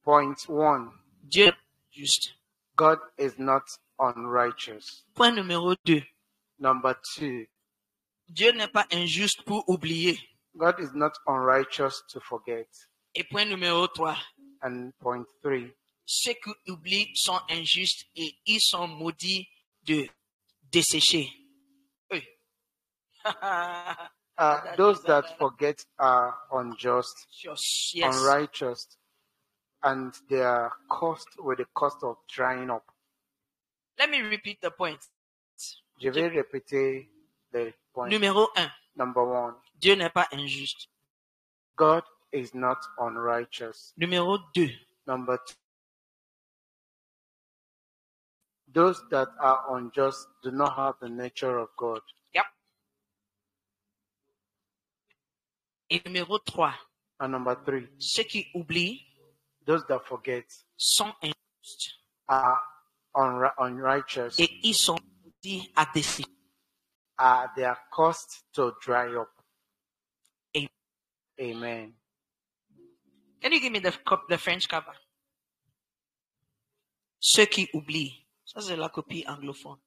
Point 1. Dieu est juste. God is not unrighteous. Point numéro 2. Number 2. Dieu n'est pas injuste pour oublier. God is not unrighteous to forget. Et point numéro 3. And point 3. Ceux qui oublient sont injustes et ils sont maudits de dessécher. Oui. Those that forget are unjust, Yes. unrighteous, and they are cursed with the cost of drying up. Let me repeat the point. Je vais répéter le point. Numéro 1. Number 1. Dieu n'est pas injuste. God is not unrighteous. Numéro 2. Number 2. Those that are unjust do not have the nature of God. Yep. Et numéro 3. And number 3. Ceux qui oublient Those that forget sont injustes are unrighteous. et ils sont maudits à dessécher. They are caused to dry up. Amen. Amen. Can you give me the French cover? Ceux qui oublient. Ça, c'est la copie anglophone.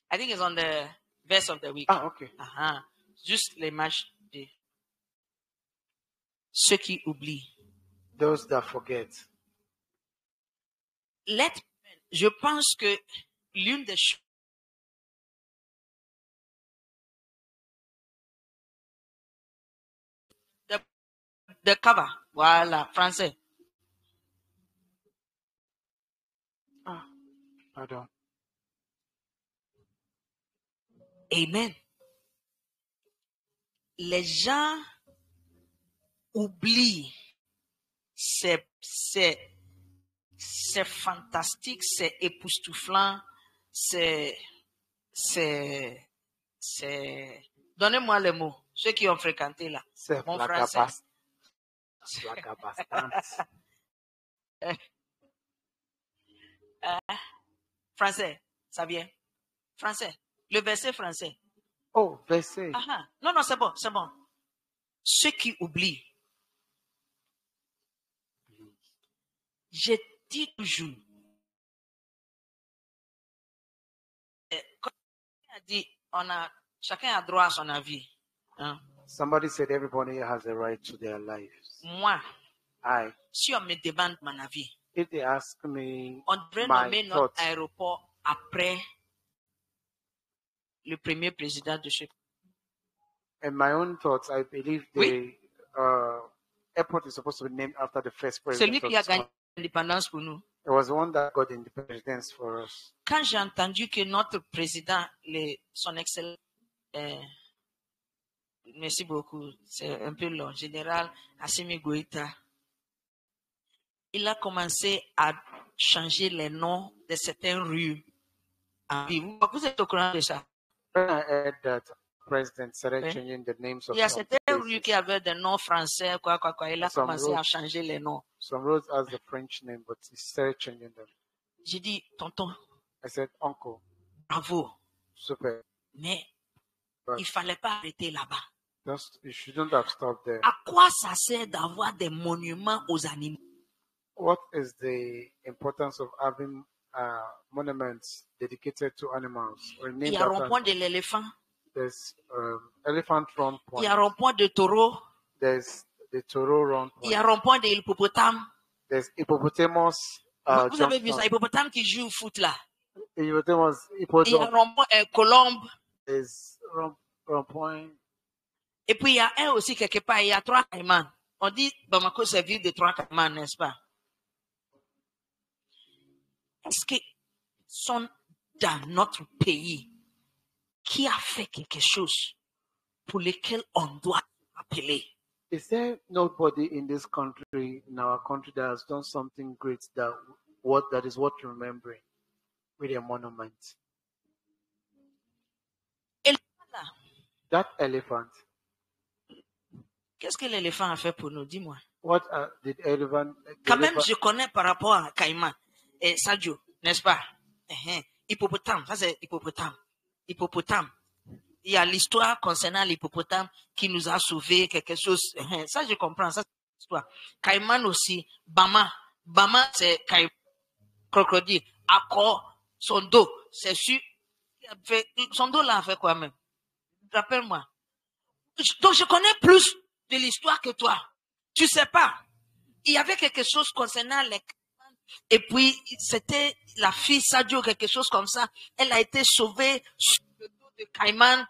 I think it's on the verse of the week. Okay. Juste l'image de ceux qui oublient. Those that forget. Je pense que l'une des choses de cover, voilà, français. Pardon. Amen. Les gens oublient. C'est fantastique, c'est époustouflant, c'est, donnez-moi les mots, ceux qui ont fréquenté là. C'est Mon français. Français, ça vient. Français. Le verset français. Oh, verset. Non, c'est bon, c'est bon. Ceux qui oublient. Je dis toujours. Comme on a dit, chacun a droit à son avis. Hein? Somebody said everybody has a right to their lives. Moi, I. si on me demande mon avis, If they ask me on devrait nommer notre aéroport après le premier président de ce pays. In my own thoughts, I believe the airport is supposed to be named after the first president. Celui qui a gagné l'indépendance pour nous. It was the one that got independence for us. Quand j'ai entendu que notre président, son excellent, merci beaucoup, c'est un peu long, général Assimi Goïta, il a commencé à changer les noms de certaines rues. Vous êtes au courant de ça? When I heard that president started changing the names of il y a certaines rues qui avaient des noms français, quoi. Il a commencé à changer les noms. Some roads has the French name, but he started changing them. J'ai dit, tonton. I said, uncle. Bravo. Super. Mais il fallait pas arrêter là-bas. You shouldn't have stopped there. À quoi ça sert d'avoir des monuments aux animaux? What is the importance of having monuments dedicated to animals? Il y a rond-point de l'éléphant. There's elephant run point. Il y a rond-point de taureau. There's the taureau run point. Il y a rond-point de hippopotame. There's hippopotamus. Vous avez vu ça, hippopotame qui joue au foot là. Hippopotamus. Il y a rond-point colombe. There's run point. Et puis il y a un aussi quelque part, il y a 3 caïmans. On dit Bamako c'est ville de 3 caïmans, n'est-ce pas? Est-ce que sont dans notre pays qui a fait quelque chose pour lequel on doit appeler? Is there nobody in this country, in our country, that has done something great that is worth remembering with a monument? That elephant. Qu'est-ce que l'éléphant a fait pour nous? Dis-moi. What did elephant? Quand même, je connais par rapport à Caïman et Sadio, n'est-ce pas? Hippopotame, ça c'est hippopotame. Hippopotame. il y a l'histoire concernant l'hippopotame qui nous a sauvés, quelque chose. Ça, je comprends. Ça, c'est l'histoire. Caïman aussi. Bama. Bama, c'est Caïman. Crocodile. Accord. Son dos. C'est sûr. Son dos là a fait quoi même? Rappelle-moi. Donc, je connais plus de l'histoire que toi. Tu sais pas. Il y avait quelque chose concernant les Caïmans. Et puis, c'était la fille Sadio, quelque chose comme ça. Elle a été sauvée sur le dos de Caïman.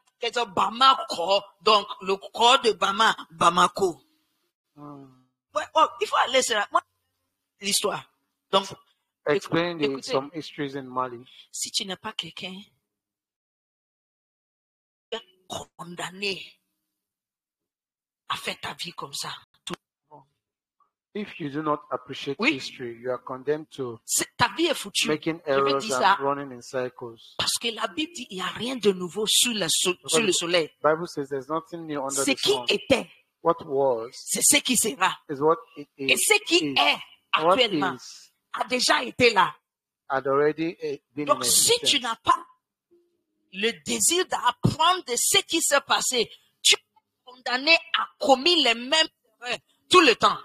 Bamako, donc le corps de Bamako. Ouais, oh, il faut aller sur l'histoire. Donc, Explain some histories in Mali. Si tu n'es pas quelqu'un condamné à faire ta vie comme ça, If you do not appreciate history, you are condemned to ta vie est foutue. making errors and running in circles. Parce que la Bible dit il n'y a rien de nouveau sur le soleil. The Bible says there's nothing new under Ce the qui sun. était, What was c'est ce qui sera. is what it is. Et ce qui est actuellement a déjà été là. Had already been Donc, in si existence. tu n'as pas le désir d'apprendre de ce qui s'est passé, tu es condamné à commettre les mêmes erreurs tout le temps.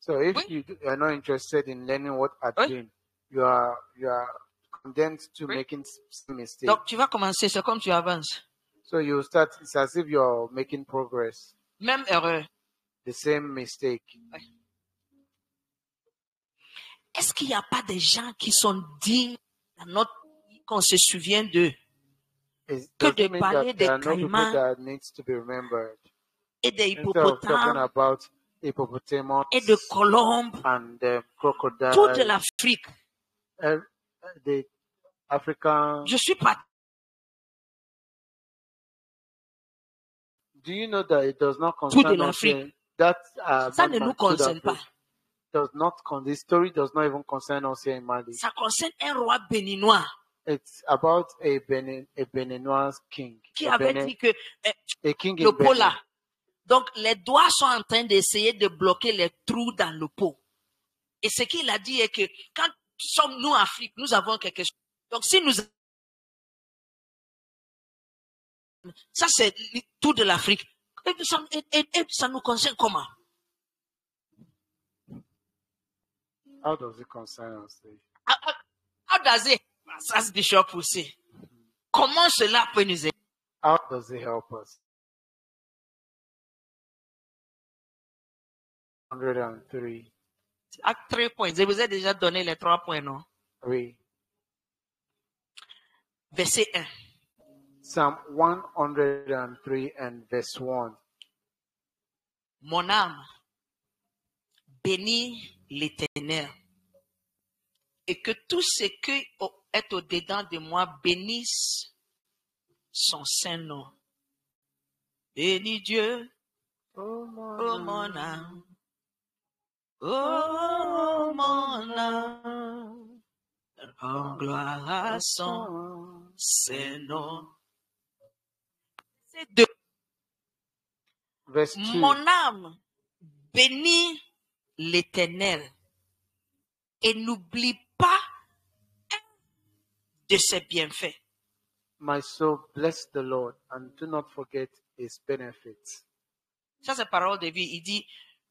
So if you are not interested in learning what had been, you are condemned to making mistakes. Donc, tu vas commencer, c'est comme tu avances. So you start, it's as if you're making progress. Même erreur. The same mistake. Est-ce qu'il n'y a pas des gens qui sont dignes dans notre pays qu'on se souvient d'eux? Que de parler des caïmans et des hippopotames et de colombes, and crocodile, toute l'Afrique. The African. Je suis pas. Do you know that it does not concern us? That ça ne nous concerne pas. Does not this story does not even concern us here in Mali. Ça concerne un roi béninois. It's about a Béninois king. Qui avait dit que king le pot là. Donc les doigts sont en train d'essayer de bloquer les trous dans le pot. Et ce qu'il a dit est que quand sommes nous Afrique, nous avons quelque chose. Donc si nous ça c'est tout de l'Afrique. Et ça nous concerne comment? How does it concern us? How does it? As Bishop will say. Comment cela peut nous aider? How does it help us? 103. À 3 points. Je vous ai déjà donné les 3 points, non? Oui. Verset 1. Psalm 103 and verse 1. Mon âme bénit l'Éternel et que tout ce qui est au-dedans de moi bénisse son saint nom. Bénis Dieu, oh mon âme, oh mon âme, rends gloire à son saint nom. C'est 2. Verse 2. Mon âme bénit l'Éternel et n'oublie pas un de ses bienfaits. My soul bless the Lord and do not forget his benefits. Ça c'est parole de vie. Il dit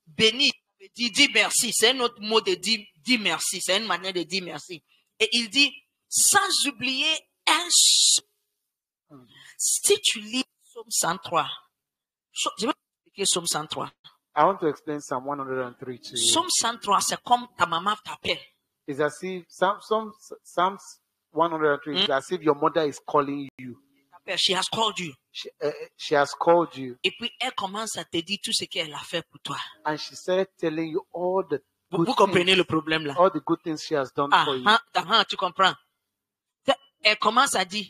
béni, il dit merci. C'est un autre mot de dire merci. C'est une manière de dire merci. Et il dit sans oublier un seul. Si tu lis Psaume 103, je vais expliquer Psaume 103. I want to explain Psalm 103 to you. Psaume 103, c'est comme ta maman t'appelle. It's as if Psalms 103 is as if your mother is calling you. She has called you. She has called you. Et puis elle commence à te dire tout ce qu'elle a fait pour toi. And she started telling you all the good Vous comprenez le problème là? All the good things she has done for you. Tu comprends? Elle commence à dire.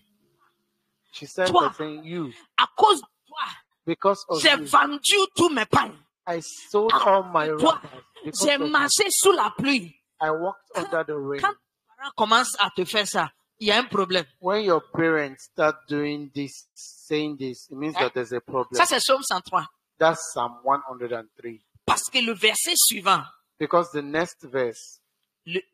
She started toi, saying you. À cause de toi, because of j'ai vendu tous mes pains. I sold all my toi, j'ai marché sous la pluie. I walked under the rain. Quand tes parents commencent à te faire ça, il y a un problème. When your parents start doing this, saying this, it means that there's a problem. Ça c'est Psaume 103. That's Psalm 103. Parce que le verset suivant, because the next verse,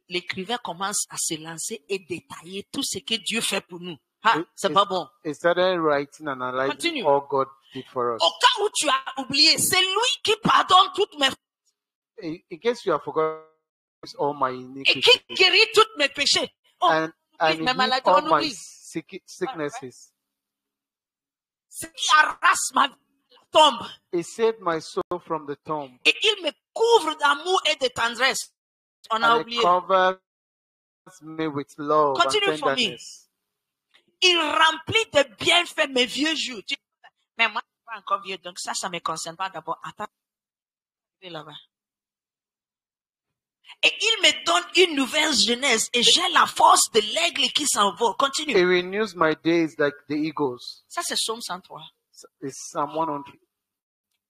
l'écrivain commence à se lancer et détailler tout ce que Dieu fait pour nous. Ah, c'est pas bon. He started writing and analyzing Continue. all God did for us. Au cas où tu as oublié, c'est lui qui pardonne toutes mes fautes In case you have forgotten all my et qui iniquities guérit tous mes péchés. Oh, and mes he healed maladies, all on my oublie. sicknesses. C'est qui arrache ma vie de la tombe. He saved my soul from the tomb Et il me couvre d'amour et de tendresse. On a and he oublié. covers me with love Continue and for me. tenderness. Il remplit de bienfaits mes vieux jours. Mais moi, je ne suis pas encore vieux, donc ça ne me concerne pas d'abord. Attends, là-bas. Et il me donne une nouvelle jeunesse et j'ai la force de l'aigle qui s'envole. Continue. He renews my days like the eagles. Ça, c'est Psaume 103. It's Psalm 100.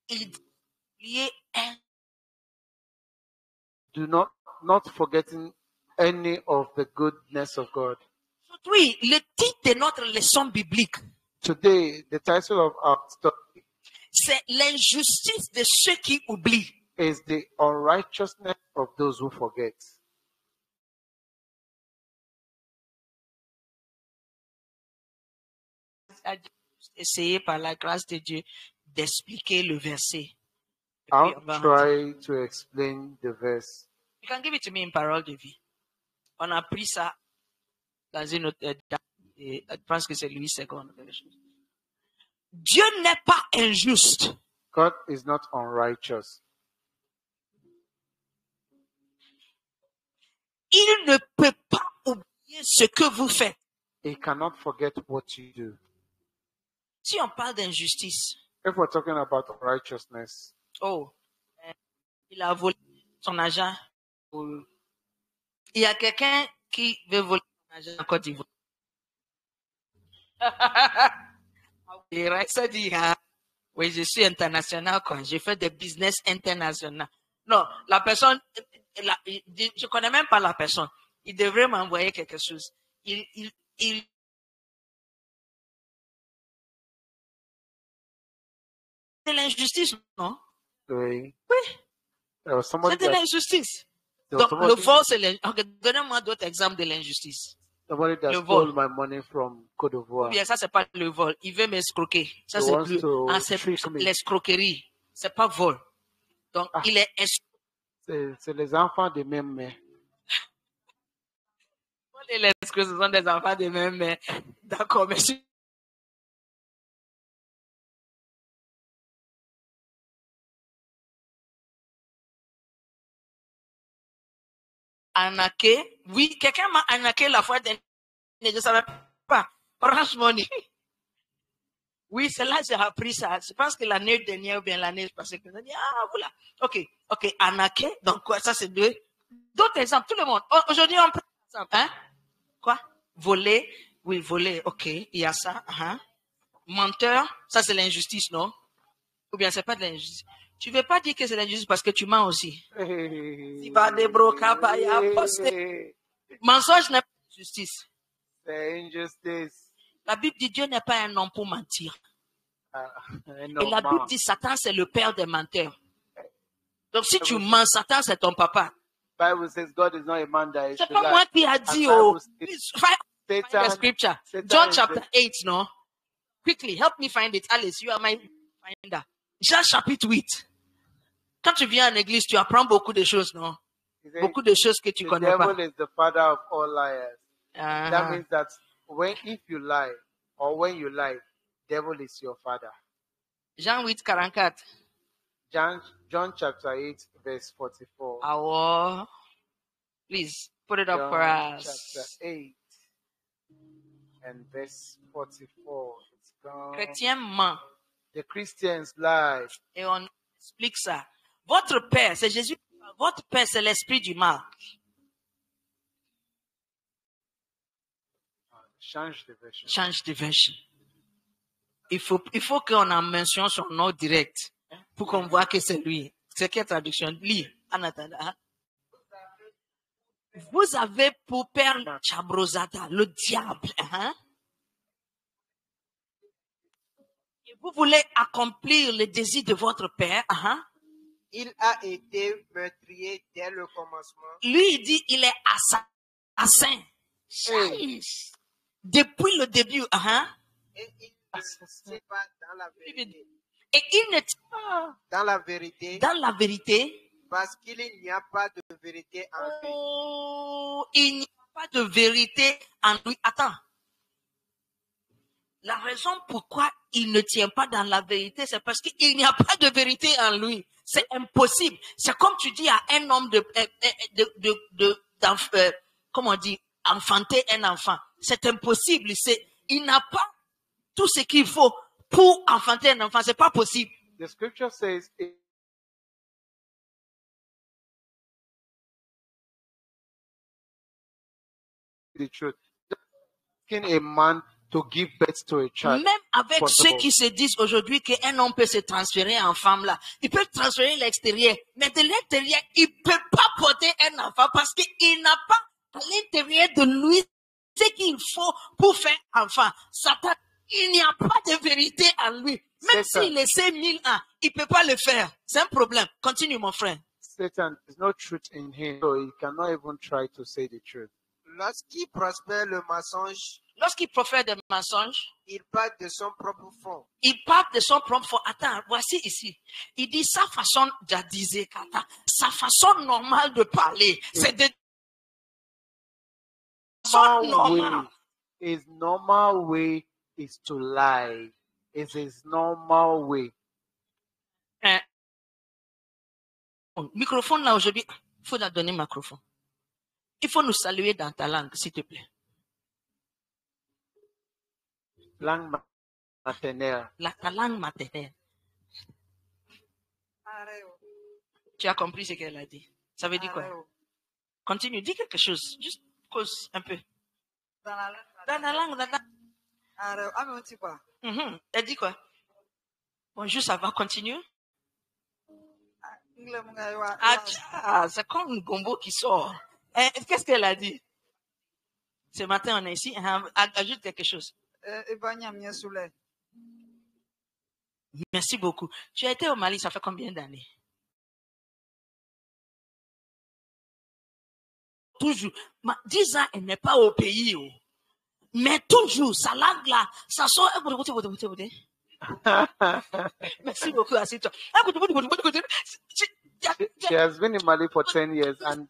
Il est un. Do not forgetting any of the goodness of God. Oui, le titre de notre leçon biblique, Today, the title of our study c'est l'injustice de ceux qui oublient. is the unrighteousness of those who forget. Essayez par la grâce de Dieu d'expliquer le verset. Et puis, I'll on va try to explain the verse. You can give it to me une parole de vie. On a pris ça dans une autre je pense que c'est Louis II. Dieu n'est pas injuste. God is not unrighteous. Il ne peut pas oublier ce que vous faites. He cannot forget what you do. Si on parle d'injustice, If we're talking about unrighteousness, il a volé son argent. Il y a quelqu'un qui veut voler son argent en Côte d'Ivoire. Ça dit, oui, je suis international, quoi. J'ai fait des business internationaux. Non, la personne, je connais même pas la personne. Il devrait m'envoyer quelque chose. C'est l'injustice, non? oui. C'est de l'injustice. Donc, le vol, c'est l'injustice. Okay, donnez-moi d'autres exemples de l'injustice. Somebody that Le stole vol. my money from Côte d'Ivoire. Ou bien ça, c'est pas le vol. Il veut m'escroquer. Ça, He c'est wants plus. to C'est trick me. l'escroquerie. C'est pas vol. Donc, il est C'est les enfants de même mère. les escrocs, ce sont des enfants de même mère. D'accord, merci. Arnaqué. Oui, quelqu'un m'a arnaqué la fois dernière. Je ne savais pas. Orange Money. Oui, c'est là que j'ai appris ça. Je pense que l'année dernière ou bien l'année passée. Voilà. Ok. Arnaqué. Donc, quoi, ça, c'est deux. D'autres exemples, tout le monde. Aujourd'hui, on prend exemple. Hein? Quoi? Voler. Oui, voler. Ok. Il y a ça. Menteur. Ça, c'est l'injustice, non? Ou bien, c'est pas de l'injustice. Tu ne veux pas dire que c'est l'injustice parce que tu mens aussi. Mensonge n'est pas justice. C'est injustice. La Bible dit Dieu n'est pas un homme pour mentir. Et la No Bible man. dit Satan, c'est le père des menteurs. Donc, si tu mens, Satan, c'est ton papa. Bible says God is not a man that he C'est should pas moi lie. qui a dit, And Bible please says find the scripture. Satan John is chapter the- 8, no? Quickly, help me find it. Alice, you are my finder. Jean chapitre 8. Quand tu viens en église, tu apprends beaucoup de choses, non? he says, Beaucoup de choses que tu the connais pas. devil is the father of all liars. That means that if you lie or when you lie, devil is your father. Jean 8, 44. John chapter 8, verse 44. Please, put it up John for us. chapter 8 and verse 44. It's gone. Chrétien ment. The Christians lie. Et on explique ça. Votre père, c'est Jésus. Votre père, c'est l'esprit du mal. Change the version. Change de version. Il faut qu'on en mentionne son nom direct pour qu'on voit que c'est lui. C'est quelle traduction? Lis, en attendant. Vous avez pour père Chabrozada, le diable. Et vous voulez accomplir le désir de votre père. Il a été meurtrier dès le commencement. Lui, il dit, il est assassin. Hey. depuis le début. Et il ne tient pas dans la vérité. Et il ne tient pas Dans la vérité, dans la vérité. parce qu'il n'y a pas de vérité en lui. Oh, il n'y a pas de vérité en lui. Attends. La raison pourquoi il ne tient pas dans la vérité, c'est parce qu'il n'y a pas de vérité en lui. C'est impossible. C'est comme tu dis à un homme comment on dit, enfanter un enfant. C'est impossible. Il n'a pas tout ce qu'il faut pour enfanter un enfant. C'est pas possible. The scripture says the truth. Asking a man to give birth to a child. Même avec possible. ceux qui se disent aujourd'hui qu'un homme peut se transférer en femme là, il peut transférer l'extérieur, mais de l'intérieur, il peut pas porter un enfant parce qu'il n'a pas à l'intérieur de lui ce qu'il faut pour faire enfant. Satan, il n'y a pas de vérité en lui. Même Satan. s'il essaie 1000 ans, il peut pas le faire. C'est un problème. Continue mon frère. Satan, there's no truth in him, so he cannot even try to say the truth. Lorsqu'il prospère le mensonge, Lorsqu'il profère des mensonges, il part de son propre fond. il part de son propre fond. Attends, voici ici. Il dit sa façon d'adiser, sa façon normale de parler, c'est de normal. His normal way is to lie. It's his normal way. Microphone là aujourd'hui, il faut la donner microphone. Il faut nous saluer dans ta langue, s'il te plaît. Langue maternelle. Ta langue maternelle. Tu as compris ce qu'elle a dit. Ça veut dire quoi? Continue, dis quelque chose. Juste cause un peu. Dans la langue. Elle dit quoi? Bonjour, ça va, continue. C'est comme un gombo qui sort. Qu'est-ce qu'elle a dit? Ce matin, on est ici. Ajoute quelque chose. Merci beaucoup. Tu as été au Mali, ça fait combien d'années? Toujours. 10 ans, elle n'est pas au pays. Mais toujours, sa langue là, ça sort. Merci beaucoup, assieds-toi. She has been in Mali for 10 years, and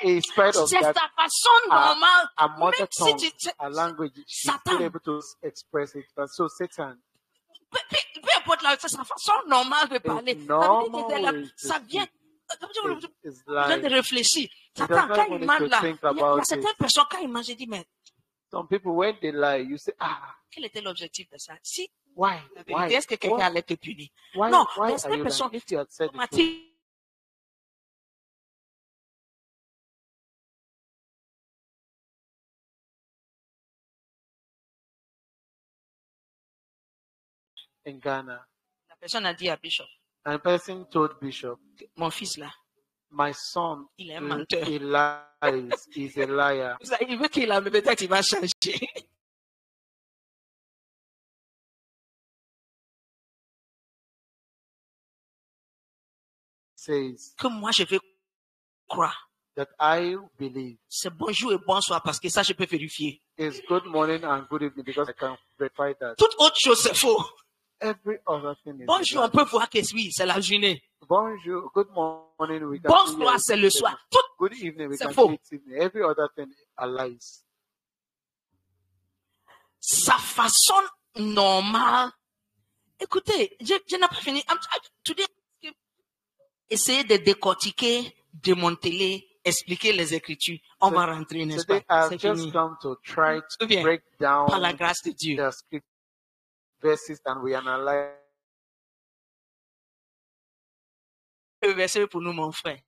in spite of C'est that, sa façon normale. a mother Même tongue, si a language, she's Satan. still able to express it. But so Satan, peu importe là, c'est sa façon normale de parler. Ça vient. is Besoin de like réfléchir. does Satan, not quand even il need mange to là, think il y a about certaines it. personnes, quand ils mangent, ils disent, mais Some people, when they lie, you say, quel était l'objectif de ça? Si why? la vérité, est-ce que quelqu'un What? allait te punir? Why? Non, Why mais are certaines you personnes, lying? If you had said the truth, automatiquement, in Ghana, la personne a dit à Bishop, and a person told Bishop, mon fils là, my son, il est un menteur. he lies, he's a liar. Il veut qu'il a, mais peut-être il va changer. Says Que moi, je vais croire. that I believe C'est bonjour et bonsoir parce que ça, je peux vérifier. is good morning and good evening because I can verify that. Toute autre chose, c'est faux. Every other thing is Bonjour, on lie. peut voir que oui, c'est la journée. Bonjour, good morning, we can Bonsoir, see c'est le soir. Tout, good evening, we c'est can faux. see it's evening. Every other thing are lies. sa façon normale. Écoutez, je n'ai pas fini. Today, essayez de décortiquer, démanteler, expliquer les Écritures. On va rentrer, n'est-ce pas? Today, I've C'est just fini. come to try to Tout bien. break down Par la grâce de Dieu. the script verses and we analyze. Le verset pour nous, mon frère.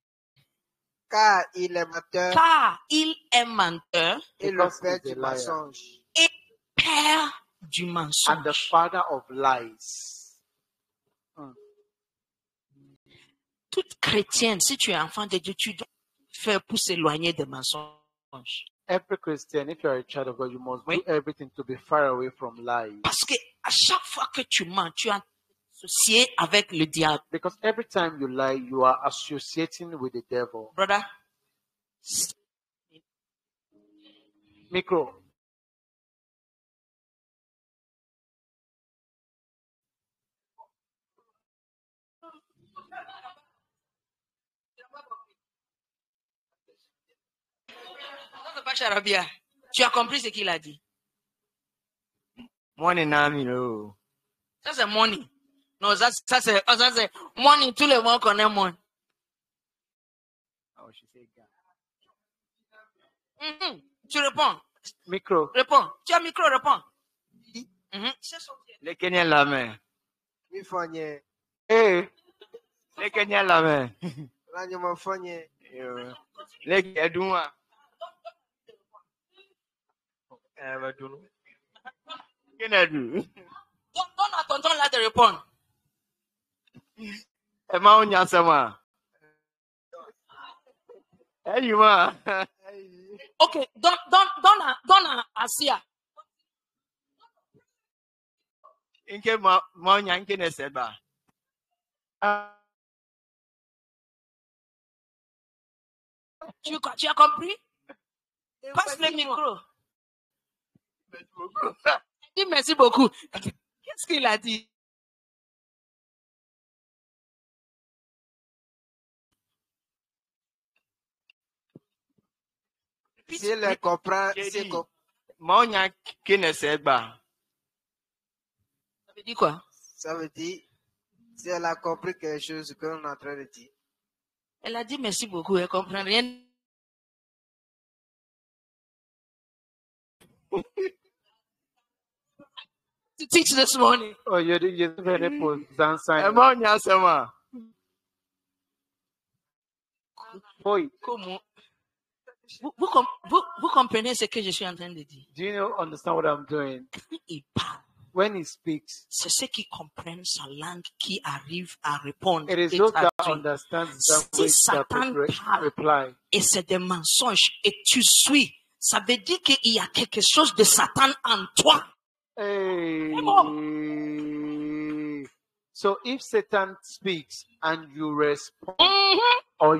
Car il est menteur Car il est menteur et le Because père he's a du liar. mensonge. et père du And the mensonge. father of lies. Toute chrétienne, si tu es enfant de Dieu, tu dois faire pour s'éloigner des mensonges. Every Christian, if you are a child of God, you must Oui. do everything to be far away from lies. Parce que à chaque fois que tu mens, tu es associé avec le diable. Because every time you lie, you are associating with the devil. Brother, Micro. Charabia, tu as compris ce qu'il a dit? Morning, Namino. Ça, c'est money. Non, ça c'est money. Tout le monde connaît money. Oh, she said, God. Tu réponds. Micro. Réponds. Tu as micro, réponds. C'est son Dieu. Les Kenyans la main. Mi fonye. Hey, Les Kenyans la main. Lanyo mo fonye. Les Kedouma. Kenadu. Donne à tonton là de répondre. Emma Onyasama. Hey, you ma. Ok, donne à Asia. Inke ma Onyanke ne seba. Tu as compris? Passe le micro. Dis merci beaucoup. Qu'est-ce qu'il a dit? Si elle comprend, J'ai si dit, elle ma Onyanke ne seba. Ça veut dire quoi? ça veut dire, si elle a compris quelque chose que l'on est en train de dire. Elle a dit merci beaucoup. Elle comprend rien. To teach this morning. oh, you're very poor. Emma Onyasama. Boy, Comment? Vous comprenez ce que je suis en train de dire? do you understand what I'm doing? Il parle. When he speaks, C'est ceux qui comprennent sa langue qui arrivent à répondre. it is et those à that dire. understand Si the language that Satan parle reply. et c'est des mensonges et tu suis, ça veut dire qu'il y a quelque chose de Satan en toi. Hey. So if Satan speaks and you respond or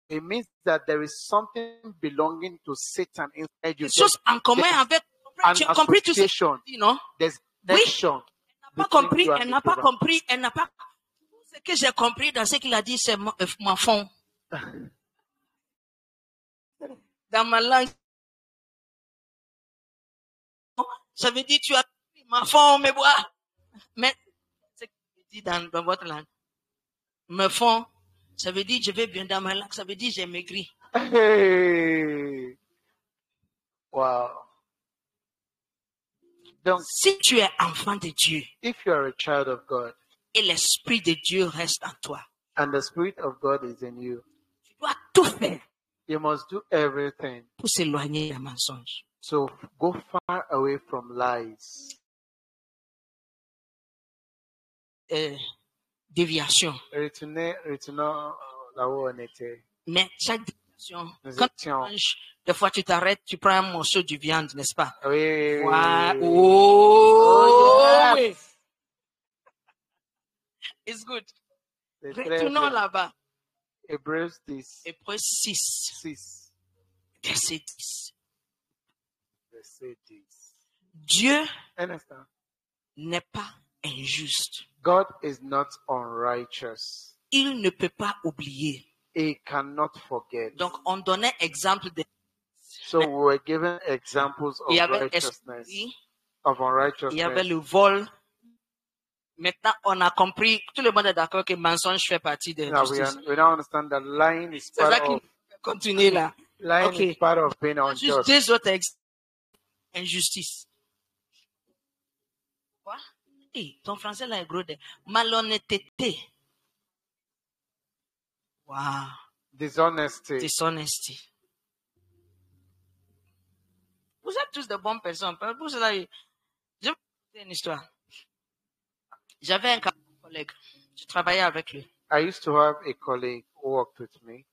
it means that there is something belonging to Satan inside you. Quelque chose en commun avec. An Tu as compris tout ça? association. Non? There's Oui. tension. Elle n'a pas compris, elle n'a pas compris, elle n'a pas. Ce que j'ai compris dans ce qu'il a dit, c'est mon fond. Dans ma langue. Ça veut dire tu as ma fond, mes bois. Mais ce qu'il dit dans votre langue. Me fond, ça veut dire je vais bien dans ma langue, ça veut dire j'ai maigri. Hey. Wow. Donc, Si tu es enfant de Dieu if you are a child of God et l'Esprit de Dieu reste en toi, and the Spirit of God is in you, tu dois tout faire you must do everything pour s'éloigner des mensonges. to go far away from lies. Déviation. Retournons là-haut on était. Mais chaque déviation, Nous quand tu étions. manges, des fois tu t'arrêtes, tu prends un morceau de viande, n'est-ce pas? Oui. Ouais. Oh, Oh, oui. It's good. C'est très Retournons bien. là-bas. Hebrews 10, Hébreux 6, 6, verset 10. verset 10. Dieu Un instant. n'est pas injuste. God is not unrighteous. Il ne peut pas oublier. He cannot forget. Donc, on donnait exemple de. So we were given examples of Il y avait righteousness, esprit, of il y avait unrighteousness. le vol. Maintenant, on a compris, tout le monde est d'accord que mensonge fait partie de Now l'injustice. we now understand that lying is C'est ça part qui of continue là. lying Ok. is part of being Juste unjust. deux autres exemples. Injustice. Quoi? Hey, ton français là est gros de malhonnêteté. Wow. Dishonesty. Dishonesty. Vous êtes tous de bonnes personnes. Pour cela, je vais vous raconter une histoire. J'avais un collègue. Je travaillais avec lui. I used to have a colleague who worked with me.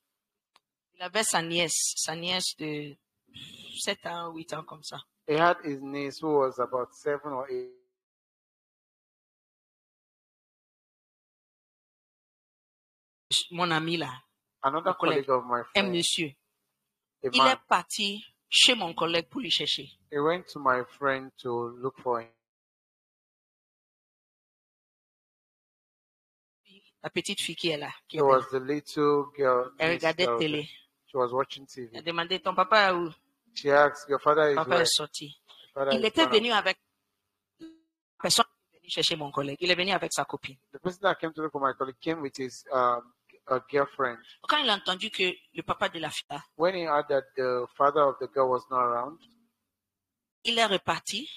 Il avait sa nièce de 7 ans, 8 ans comme ça. He had his niece who was about 7 or 8. Mon ami là, Another Un collègue. colleague of my un friend, monsieur, a il est man, parti chez mon collègue pour lui chercher. he went to my friend to look for him. La petite fille qui est là, qui It est was belle. the little girl. Elle niece regardait that was télé. there. She was watching Elle TV. demandait ton papa est où? She asked, your father is Papa where? est sorti. Father Il is était gone. venu avec personne qui est venu chercher mon collègue. Il est venu avec sa copine. The person that came to look for my colleague came with his girlfriend. Quand il a entendu que le papa de la fille, When he heard that the father of the girl was not around, il est reparti,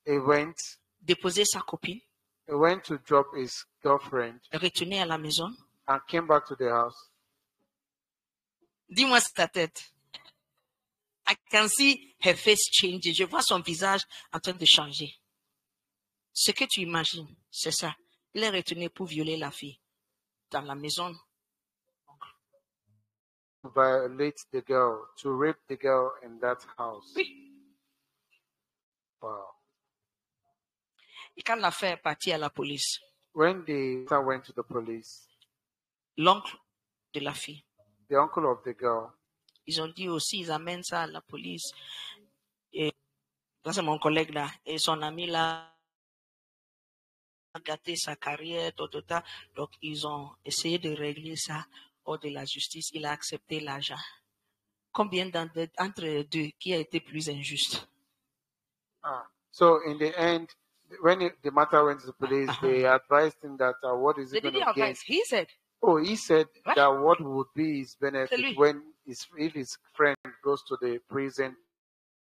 he went déposer sa copine, to drop his girlfriend retourner à la maison. and came back to the house. Dis-moi ta tête. I can see her face changing. Je vois son visage en train de changer. Ce que tu imagines, c'est ça. Il est retourné pour violer la fille dans la maison. To violate the girl, to rape the girl in that house. Oui. Wow. Et quand l'affaire est partie à la police, When the son went to the police, l'oncle de la fille, the uncle of the girl, ils ont dit aussi, ils amènent ça à la police. Et ça, c'est mon collègue là. Et son ami là a gâté sa carrière, tout. Donc, ils ont essayé de régler ça hors de la justice. Il a accepté l'argent. Combien entre les deux qui a été plus injuste? so in the end, when the matter went to the police, they advised him that what is They he going didn't to gain? advise. He said, Oh, he said What? that what would be his benefit Tell me. when if his friend goes to the prison,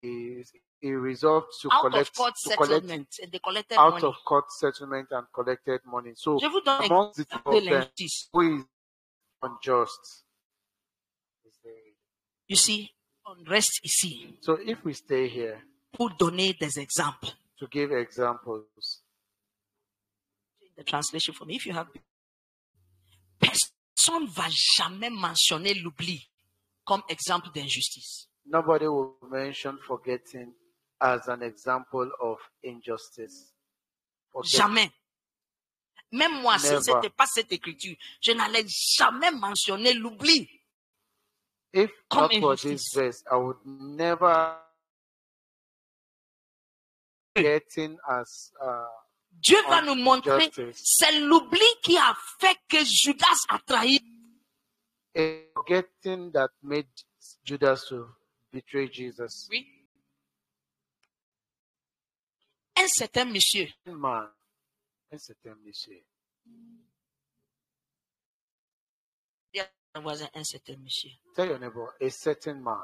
he resolved to out of collect court settlement, and they collected out money. of court settlement and collected money. So Je vous donne amongst the l'exemple two de of them, l'injustice. who is unjust? You see, on reste ici So if we stay here pour donner des exemples. to give examples, The translation for me, if you have, personne va jamais mentionner l'oubli comme exemple d'injustice. nobody will mention forgetting as an example of injustice. Forgetting. Jamais. Même moi, si Never. ce n'était pas cette écriture, je n'allais jamais mentionner l'oubli. If Come not for injustice. this verse, I would never getting as Dieu va nous montrer, injustice. c'est l'oubli qui a fait que Judas a trahi. A forgetting that made Judas to betray Jesus. Oui. Un certain monsieur, Man, un certain monsieur. dis à ton voisin, un certain monsieur. Tell your neighbor, a certain man.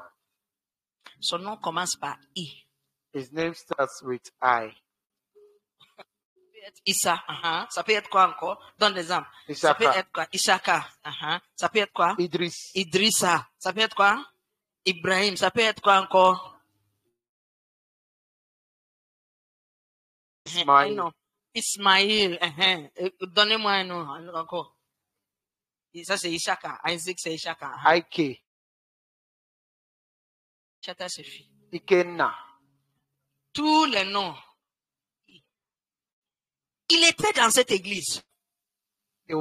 Son nom commence par I. His name starts with I. Issa, ça peut être quoi encore? Donne l'exemple. Ça peut Isaka. être quoi? Ishaka, ça peut être quoi? Idris. Idrissa, ça peut être quoi? Ibrahim, ça peut être quoi encore? Ismail. Un nom. Ismaïl, donnez-moi un nom encore. Et ça c'est Ishaka, Isaac c'est Ishaka. Ike. Chata suffit. Ikenna. Tous les noms. Il était dans cette église. It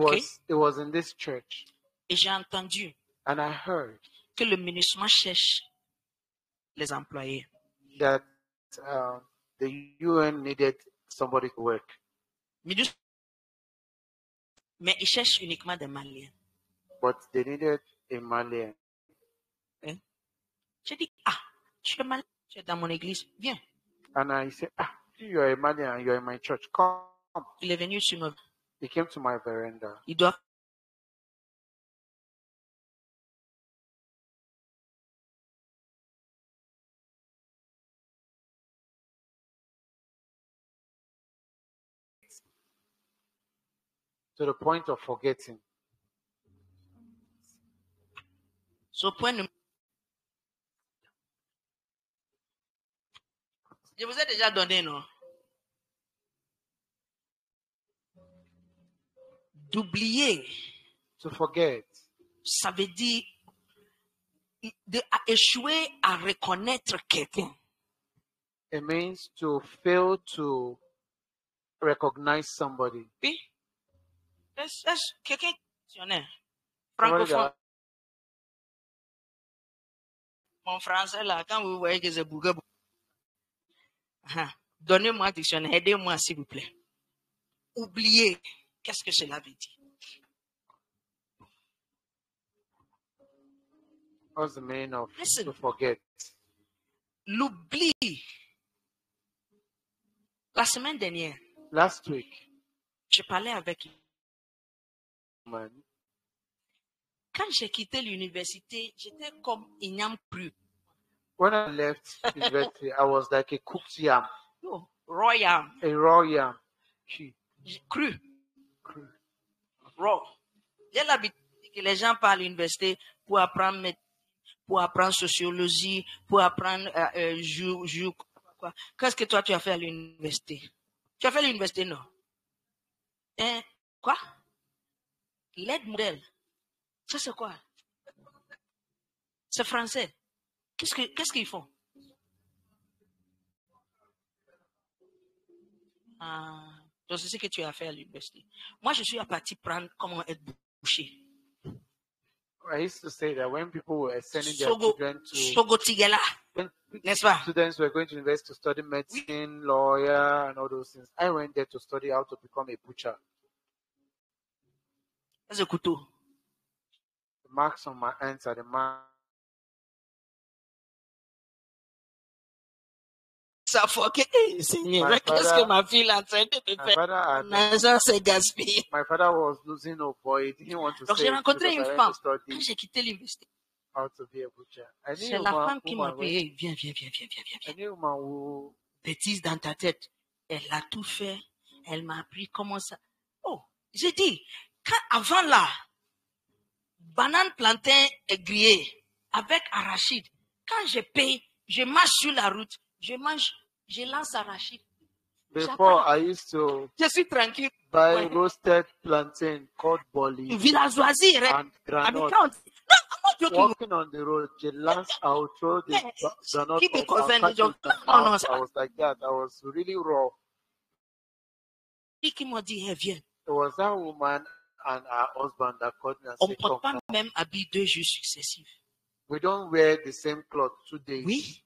was in this church. Et j'ai entendu And I heard que le ministère cherche les employés. that the UN needed somebody to work. Mais ils cherchent uniquement des Maliens. But they needed a Malian. J'ai dit, tu es malien, tu es dans mon église, viens. And I said, you are a Malian and you are in my church. Come. Il est venu sur notre... He came to my veranda. Il doit... To the point of forgetting. Ce point de... Je vous ai déjà donné, non? D'oublier, To forget. ça veut dire d'échouer à reconnaître quelqu'un. It means to fail to recognize somebody. Oui. Est-ce quelqu'un Somebody francophone? that- Mon français là, quand vous voyez que c'est bouga, donnez-moi un dictionnaire, aidez-moi s'il vous plaît. Oublier, qu'est-ce que cela veut dire? What's the meaning of Listen. to forget? L'oubli. La semaine dernière, Last week, je parlais avec man, quand j'ai quitté l'université, j'étais comme Ignam cru. when I left university, I was like a cooked yam, No, royal, a raw yam. She, cru, raw. J'ai l'habitude que les gens parlent à l'université pour apprendre sociologie, pour apprendre quoi. Qu'est-ce que toi tu as fait à l'université? Tu as fait à l'université, non? Hein? Quoi? L'aide modèle. Ça c'est quoi? C'est français. Qu'est-ce qu'ils font? Ah, donc c'est ce que tu as fait à l'université. Moi, je suis parti prendre comment être boucher. I used to say that when people were sending their Sogo, children to, Sogo Tigela, when n'est-ce pas? students were going to university to study medicine, lawyer, and all those things, I went there to study how to become a butcher. C'est un couteau. The marks on my hands are the marks. Ça faut que, Seigneur, My qu'est-ce father- que ma fille est en train de me My faire? father had, L'argent s'est gaspillé. my father was losing hope, but he didn't want to Donc say j'ai it rencontré because une I femme went to quand study j'ai quitté l'université. how to be a butcher. I C'est knew la a femme qui m'a woman, when- payé. Viens. I knew a woman who Bêtise dans ta tête. Elle a tout fait. Elle m'a appris comment ça. Oh, j'ai dit, avant là, banane, plantain et grillé avec arachide. Quand je paye, je marche sur la route, je mange, je lance arachide. before I used to Je suis tranquille. buy Ouais. roasted plantain called bolly Villageoisie, and granite. non, I'm not joking. Walking on the road, the last I would throw the granite Keep it up, I'll confident, catch John. it in my No, no, mouth. c'est I was like that. I was really raw. Qui m'a dit, hey, viens. It was that woman and her husband that called me and On said, ne porte "Come, pas même habit 2 jours successifs. we don't wear the same cloth 2 days Oui.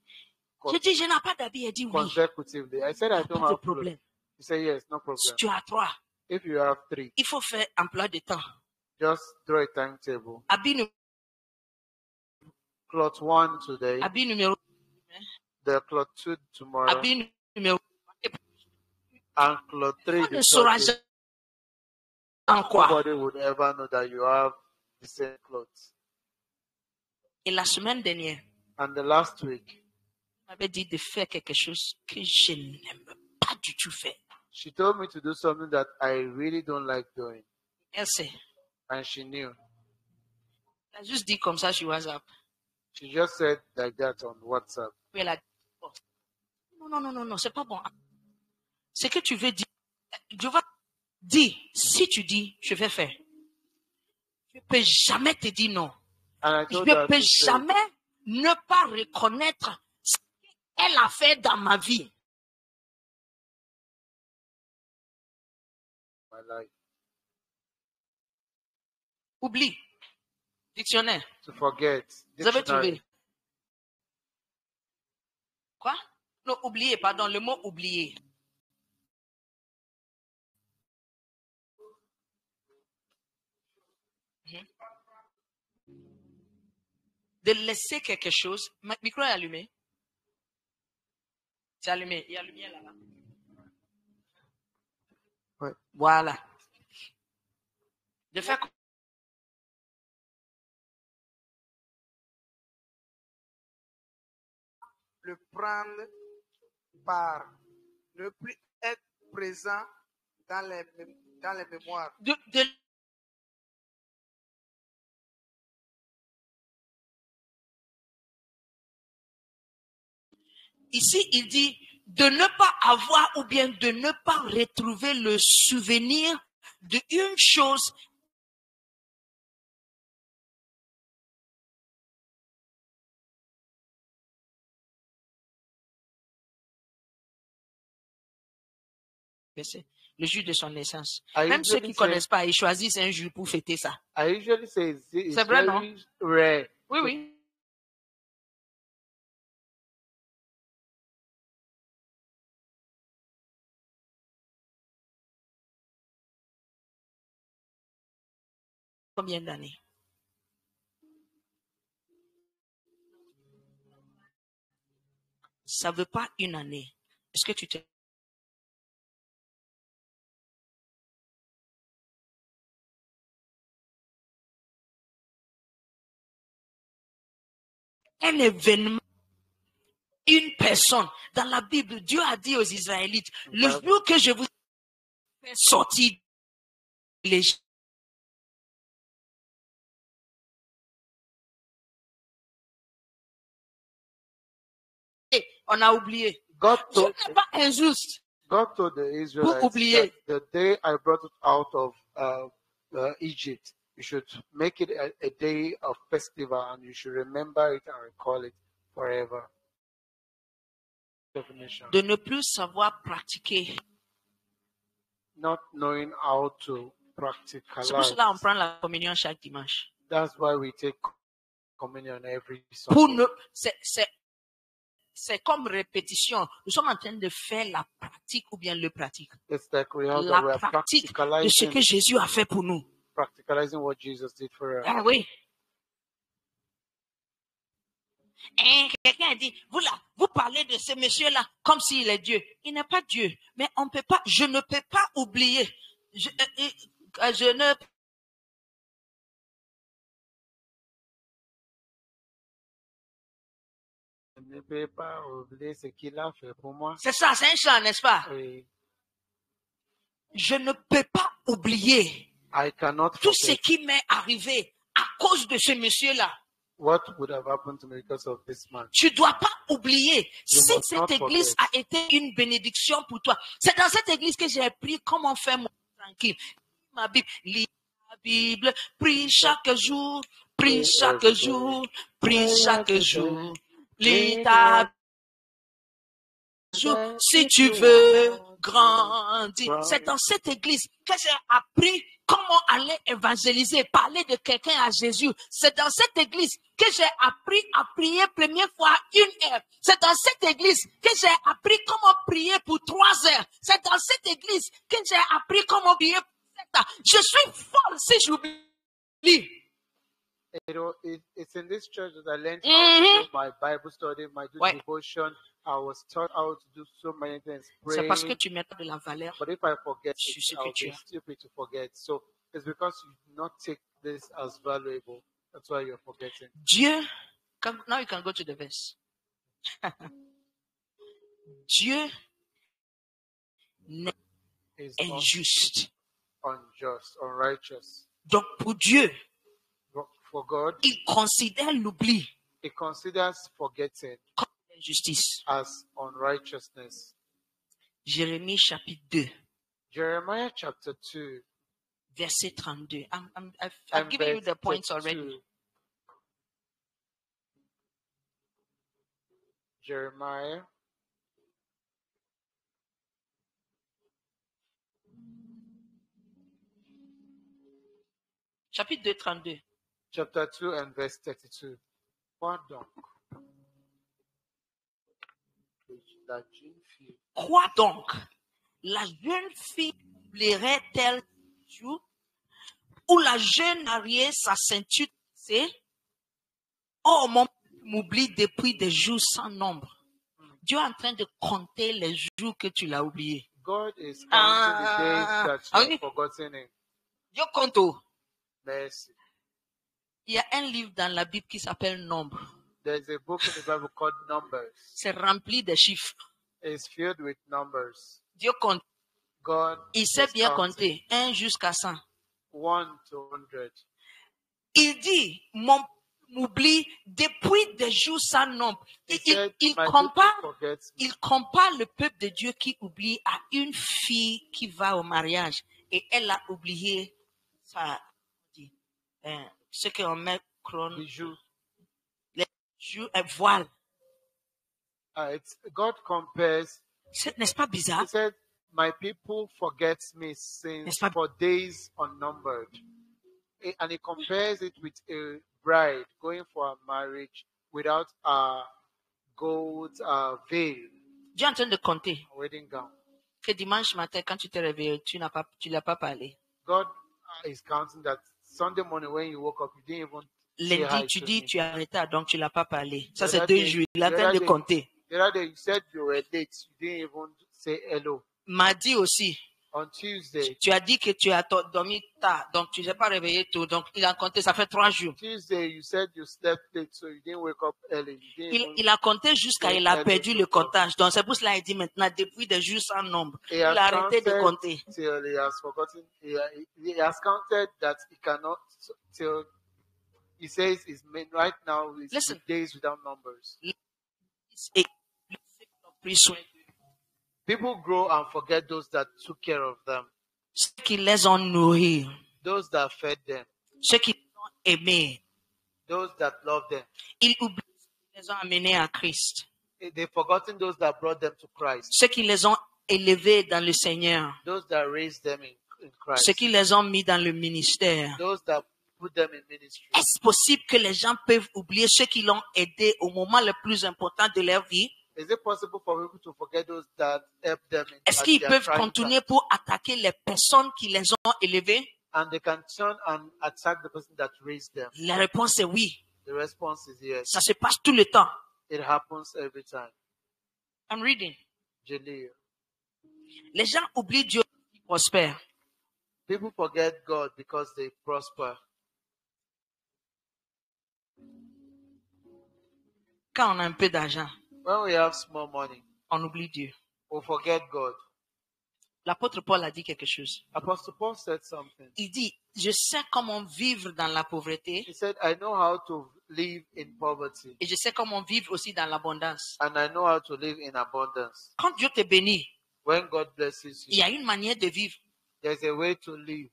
Je dis, je n'ai pas d'habit. Elle dit oui. consecutively." I said, I don't Pas de have clothes. problème. He said, yes, no Si problem. tu as 3, If you have 3, il faut faire emploi de temps. just draw a timetable. Habit, Cloth 1 today, habit numéro, the cloth 2 tomorrow, habit numéro. and cloth 3 On the ne third saura day. jamais en quoi. Nobody would ever know that you have the same clothes. Et la semaine dernière, And the last week, elle m'avait dit de faire quelque chose que je n'aime pas du tout faire. she told me to do something that I really don't like doing. Elle sait. And she knew. Elle a juste dit comme ça sur WhatsApp. She just said like that on WhatsApp. Puis elle a dit, oh, non, c'est pas bon. Ce que tu veux dire, je vais dire, si tu dis, je vais faire. Je ne peux jamais te dire non. And I Je told ne her peux to say, jamais ne pas reconnaître ce qu'elle a fait dans ma vie. my life, Oublie. Dictionnaire. to forget. Vous avez Dictionary. trouvé? Quoi? Non, oublier, pardon, le mot oublier. De laisser quelque chose. Ma micro est allumé. C'est allumé. Il y a lumière là-bas. Ouais. Voilà. De faire Le prendre par ne plus être présent dans les mémoires. de Ici, il dit de ne pas avoir ou bien de ne pas retrouver le souvenir d'une chose. Le jour de son naissance. Même ceux qui ne connaissent pas, ils choisissent un jour pour fêter ça. I usually say it's C'est vrai, non? very rare. Oui, oui. Combien d'années? ça ne veut pas une année. Est-ce que tu te... Un événement, une personne. Dans la Bible, Dieu a dit aux Israélites, le jour que je vous fais sortir de l'Égypte, on a oublié. God Dieu told, n'est pas injuste. God told the Israelites oublier. that the day I brought it out of Egypt, you should make it a day of festival and you should remember it and recall it forever. Definition. De ne plus savoir pratiquer. Not knowing how to C'est pour practicalize. cela qu'on prend la communion chaque dimanche. That's why we take communion every Pour Sunday. ne, c'est comme répétition. Nous sommes en train de faire la pratique ou bien le pratique. It's like we are La pratique de ce que Jésus a fait pour nous. practicalizing what Jesus did for us. Ah oui. Et quelqu'un a dit, vous là, vous parlez de ce monsieur-là comme s'il est Dieu. Il n'est pas Dieu. Mais on peut pas, je ne peux pas oublier. Je ne Je ne peux pas oublier ce qu'il a fait pour moi. C'est ça, c'est un chant, n'est-ce pas? Oui. Je ne peux pas oublier I cannot tout ce forget qui m'est arrivé à cause de ce monsieur-là. what would have happened to me because of this man. Tu ne dois pas oublier. You Si must cette not église forget. a été une bénédiction pour toi, c'est dans cette église que j'ai appris comment faire mon tranquille. Ma Bible, lis la Bible, prie chaque jour, prie chaque jour, prie chaque jour. Lis ta jour si tu veux grandir. C'est dans cette église que j'ai appris comment aller évangéliser, parler de quelqu'un à Jésus. C'est dans cette église que j'ai appris à prier première fois 1 heure. C'est dans cette église que j'ai appris comment prier pour 3 heures. C'est dans cette église que j'ai appris comment prier pour 7 heures. Je suis folle si j'oublie. It's in this church that I learned how to do my Bible study, my Ouais. devotion. I was taught how to do so many things. C'est parce que Praying. tu mets de la valeur. But if I forget Sur ce it, que I'll tu be as. stupid to forget. So it's because you do not take this as valuable. That's why you're forgetting. Dieu, now you can go to the verse. Dieu n'est It's not injuste. unjust, unrighteous. Donc pour Dieu, But for God, il considère l'oubli He considers forgetting comme injustice. as unrighteousness. Jérémie chapitre 2, Jeremiah chapter 2 verset 32. I've and given you verse the points 32. already. Jeremiah Chapitre 2, 32. chapter 2 and verse 32. Quoi donc? La jeune fille Quoi donc? La jeune fille oublierait-elle jour ou la jeune mariée sa ceinture c'est oh mon m'oublie depuis des jours sans nombre. Dieu est en train de compter les jours que tu l'as oublié. God is counting Ah, the days that ah you oui. have forgotten Him. Dieu compte. Oh. Mercy. Il y a un livre dans la Bible qui s'appelle Nombre. There's a book in the Bible called Numbers. C'est rempli de chiffres. It's filled with numbers. Dieu compte. God Il sait is bien counting compter. 1 jusqu'à 100. 1 to 100. Il dit, mon m'oublie depuis des jours sans nombre. He Il, said, il "My people compare, forget me." il compare le peuple de Dieu qui oublie à une fille qui va au mariage et elle a oublié sa, ce qu'on met couronne, Bijou. les jours, un voile. God compares. N'est-ce pas bizarre? He said, "My people forget me N'est-ce since pas- for days unnumbered." And he compares it with a bride going for a marriage without a gold veil, Dieu est en train de compter a wedding gown. que dimanche matin, quand tu t'es réveillé, tu l'as pas parlé. God is counting that Sunday morning when you woke up, you didn't even say Lundi, hi tu to dis, me. tu es en retard, donc tu l'as pas parlé. Ça, The c'est other 2 day- jours. Il est en the train other de day- compter. The other day you said you were late. You didn't even say hello. Mardi aussi, On Tuesday, tu as dit que tu as dormi tard, donc tu n'es pas réveillé tôt. Donc il a compté, ça fait 3 jours. Tuesday you said you slept late, so you didn't wake up early. You didn't even, Il a compté jusqu'à il a perdu le comptage. Donc c'est pour cela qu'il dit maintenant, depuis des jours sans nombre, he il has a arrêté de counted compter. till he has forgotten. He has counted that he cannot till he says his right now is Listen. days without numbers. Et ceux qui ont pris soin d'eux, People grow and forget those that took care of them, ceux qui les ont nourris, those that fed them, ceux qui les ont aimés. those that loved them. Ils oublient ceux qui les ont amenés à Christ, They've forgotten those that brought them to Christ, ceux qui les ont élevés dans le Seigneur, those that raised them in Christ, ceux qui les ont mis dans le ministère. those that put them in ministry. Est-ce possible que les gens peuvent oublier ceux qui l'ont aidé au moment le plus important de leur vie? Is it possible for people to forget those that helped them Est-ce at qu'ils their peuvent trying continuer time? pour attaquer les personnes qui les ont élevés? And they can turn and attack the person that raised them? La réponse est oui. The response is yes. Ça se passe tout le temps. It happens every time. I'm reading. Je lis. Les gens oublient Dieu qui prospère. People forget God because they prosper. Quand on a un peu d'argent, When we have small money, on oublie Dieu. we forget God. L'apôtre Paul a dit quelque chose. Apostle Paul said something. Il dit, je sais comment vivre dans la pauvreté He said, I know how to live in poverty, et je sais comment vivre aussi dans l'abondance. and I know how to live in abundance. Quand Dieu te bénit, When God blesses il y you, a une manière de vivre. there's a way to live.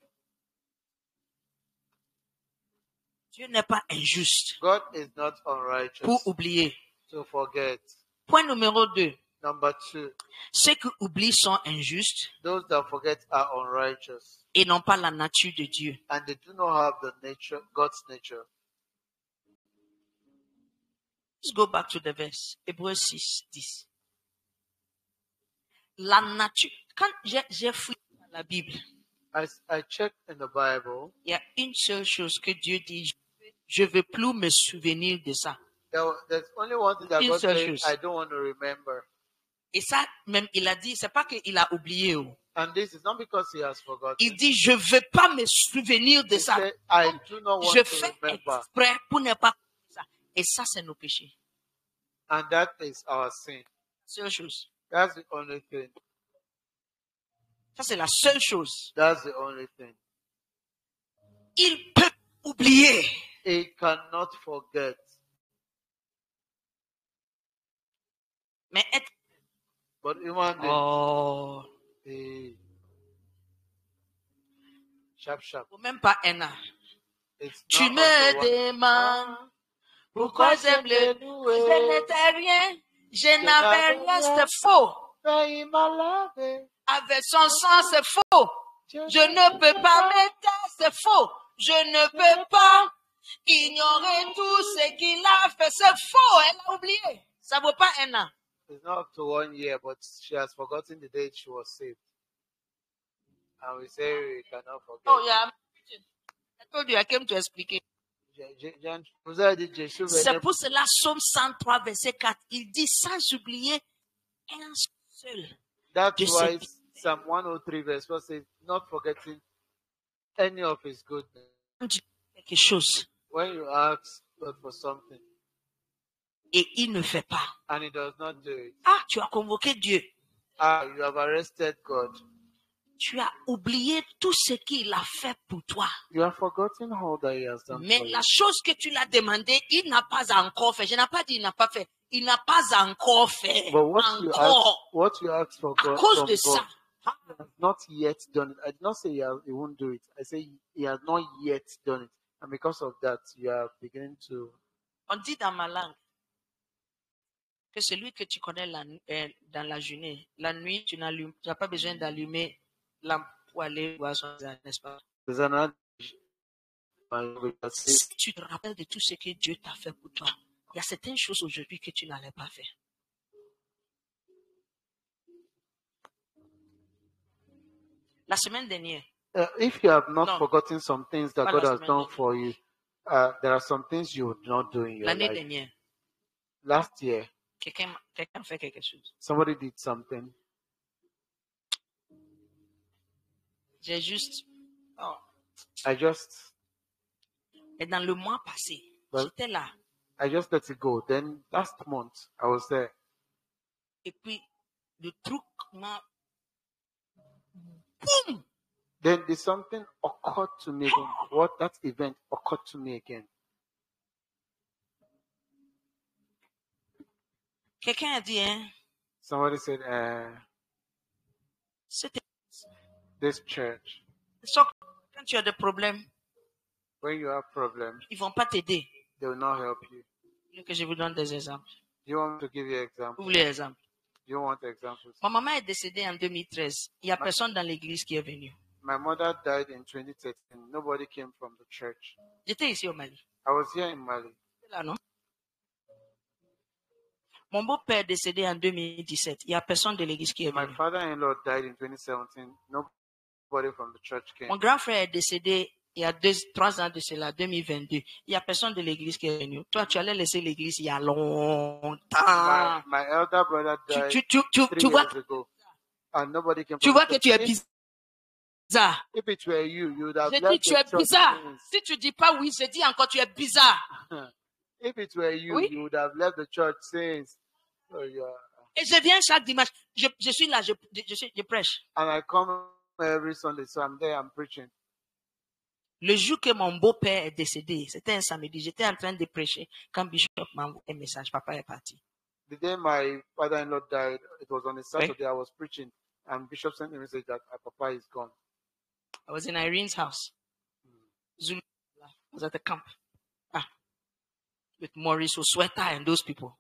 Dieu n'est pas injuste God is not unrighteous pour oublier. to forget. Point numéro 2. Number 2, Ceux qui oublient sont injustes those that forget are unrighteous, et n'ont pas la nature de Dieu. and they do not have the nature, God's nature. Let's go back to the verse. Hébreux 6, 10. La nature. Quand j'ai fouillé dans la Bible, I checked in the Bible. il y a une seule chose que Dieu dit. Je ne veux plus me souvenir de ça. There's only one thing that Une God seule says, chose. I don't want to remember. Et ça, même, il a dit, c'est pas qu'il a oublié. Oh. And this is not because he has forgotten. Il dit, je ne veux pas me souvenir de He ça. said, I do not want Je to fais remember. exprès pour ne pas ça. Et ça, c'est nos péchés. And that is our sin. Seule chose. That's the only thing. Ça, c'est la seule chose. That's the only thing. Il peut oublier. He cannot forget. Mais être... But human being, Oh. sharp, sharp. Ou même pas un an. It's Tu not me also one- demandes pourquoi j'aime le... Je n'étais rien. Je n'avais rien, c'était faux. Mais il m'a lavé. Avec son sang, c'est faux. Je ne peux pas m'éteindre, c'est faux. Je ne peux pas ignorer tout ce qu'il a fait, c'est faux. Elle a oublié. Ça vaut pas un an. It's not up to 1 year, but she has forgotten the date she was saved. And we say we cannot forget. Oh, yeah. I told you, I came to expliquer. Vous avez dit Jésus C'est venait pour cela, Psaume 103, verset 4, il dit sans oublier un seul. That's Je why sais. Psalm 103 verse 4 says, not forgetting any of his goodness. Quelque chose. When you ask God for something Et il ne fait pas. and he does not do it, Ah, tu as convoqué Dieu. you have arrested God. Tu as oublié tout ce qu'il a fait pour toi. You have forgotten all that he has done Mais for la you. chose que tu l'as demandé, il n'a pas encore fait. Je n'ai pas dit il n'a pas fait. Il n'a pas encore fait. But Encore. what you ask for À God, cause from de God, ça. he has not yet done it. I did not say he won't do it. I say he has not yet done it. And because of that, you are beginning to... On dit dans ma langue que celui que tu connais dans la journée, la nuit, tu n'as pas besoin d'allumer lampe pour aller voir son visage, n'est-ce pas? There's another language that says, Si tu te rappelles de tout ce que Dieu t'a fait pour toi, il y a certaines choses aujourd'hui que tu n'allais pas faire. La semaine dernière, if you have not No. forgotten some things that Pas God la has semaine done dernière. for you, there are some things you would not do in your l'année life. dernière, Last year, Quelqu'un fait quelque chose. Somebody did something. J'ai juste... Oh. Et dans le mois passé, Well, j'étais là. I just let it go. Then last month, I was there. Et puis, le truc m'a... Boum! Then there's something occurred to me again. What that event occurred to me again. Quelqu'un a dit, hein, Somebody said, c'était... this church, Sauf que quand tu as des problèmes, when you have problems, ils vont pas t'aider. they will not help you. Il faut que je vous donne des exemples. Do you want me to give you Vous examples? voulez des exemples? Do you want examples? Ma maman est décédée en 2013. Il n'y a personne dans l'église qui est venu. My mother died in 2013. Nobody came from the church. J'étais ici au Mali. I was here in Mali. C'est là, non? Mon beau-père est décédé en 2017. Il n'y a personne de l'église qui est My venu. father-in-law died in 2017. Nobody from the church came. Mon grand frère est décédé il y a 3 ans de cela, 2022. Il n'y a personne de l'église qui est venu. Toi, tu allais laisser l'église il y a longtemps. My elder brother died Tu 3 vois, years ago. And nobody came tu from vois the que tu es church. bizarre. If it were you, you would have Je dis, left tu the es church bizarre. since. Si tu dis pas oui, je dis encore, tu es bizarre. If it were you, Oui. you would have left the church since. Oh, yeah. Et je viens chaque dimanche. Je suis là, je prêche. And I come every Sunday, so I'm there, I'm preaching. Le jour que mon beau-père est décédé, c'était un samedi, j'étais en train de prêcher quand Bishop m'a envoyé un message. Papa est parti. The day my father-in-law died, it was on a Saturday, I was preaching, and Bishop sent me a message that my papa is gone. I was in Irene's house. Zulu was at the camp. With Maurice Osweta and those people.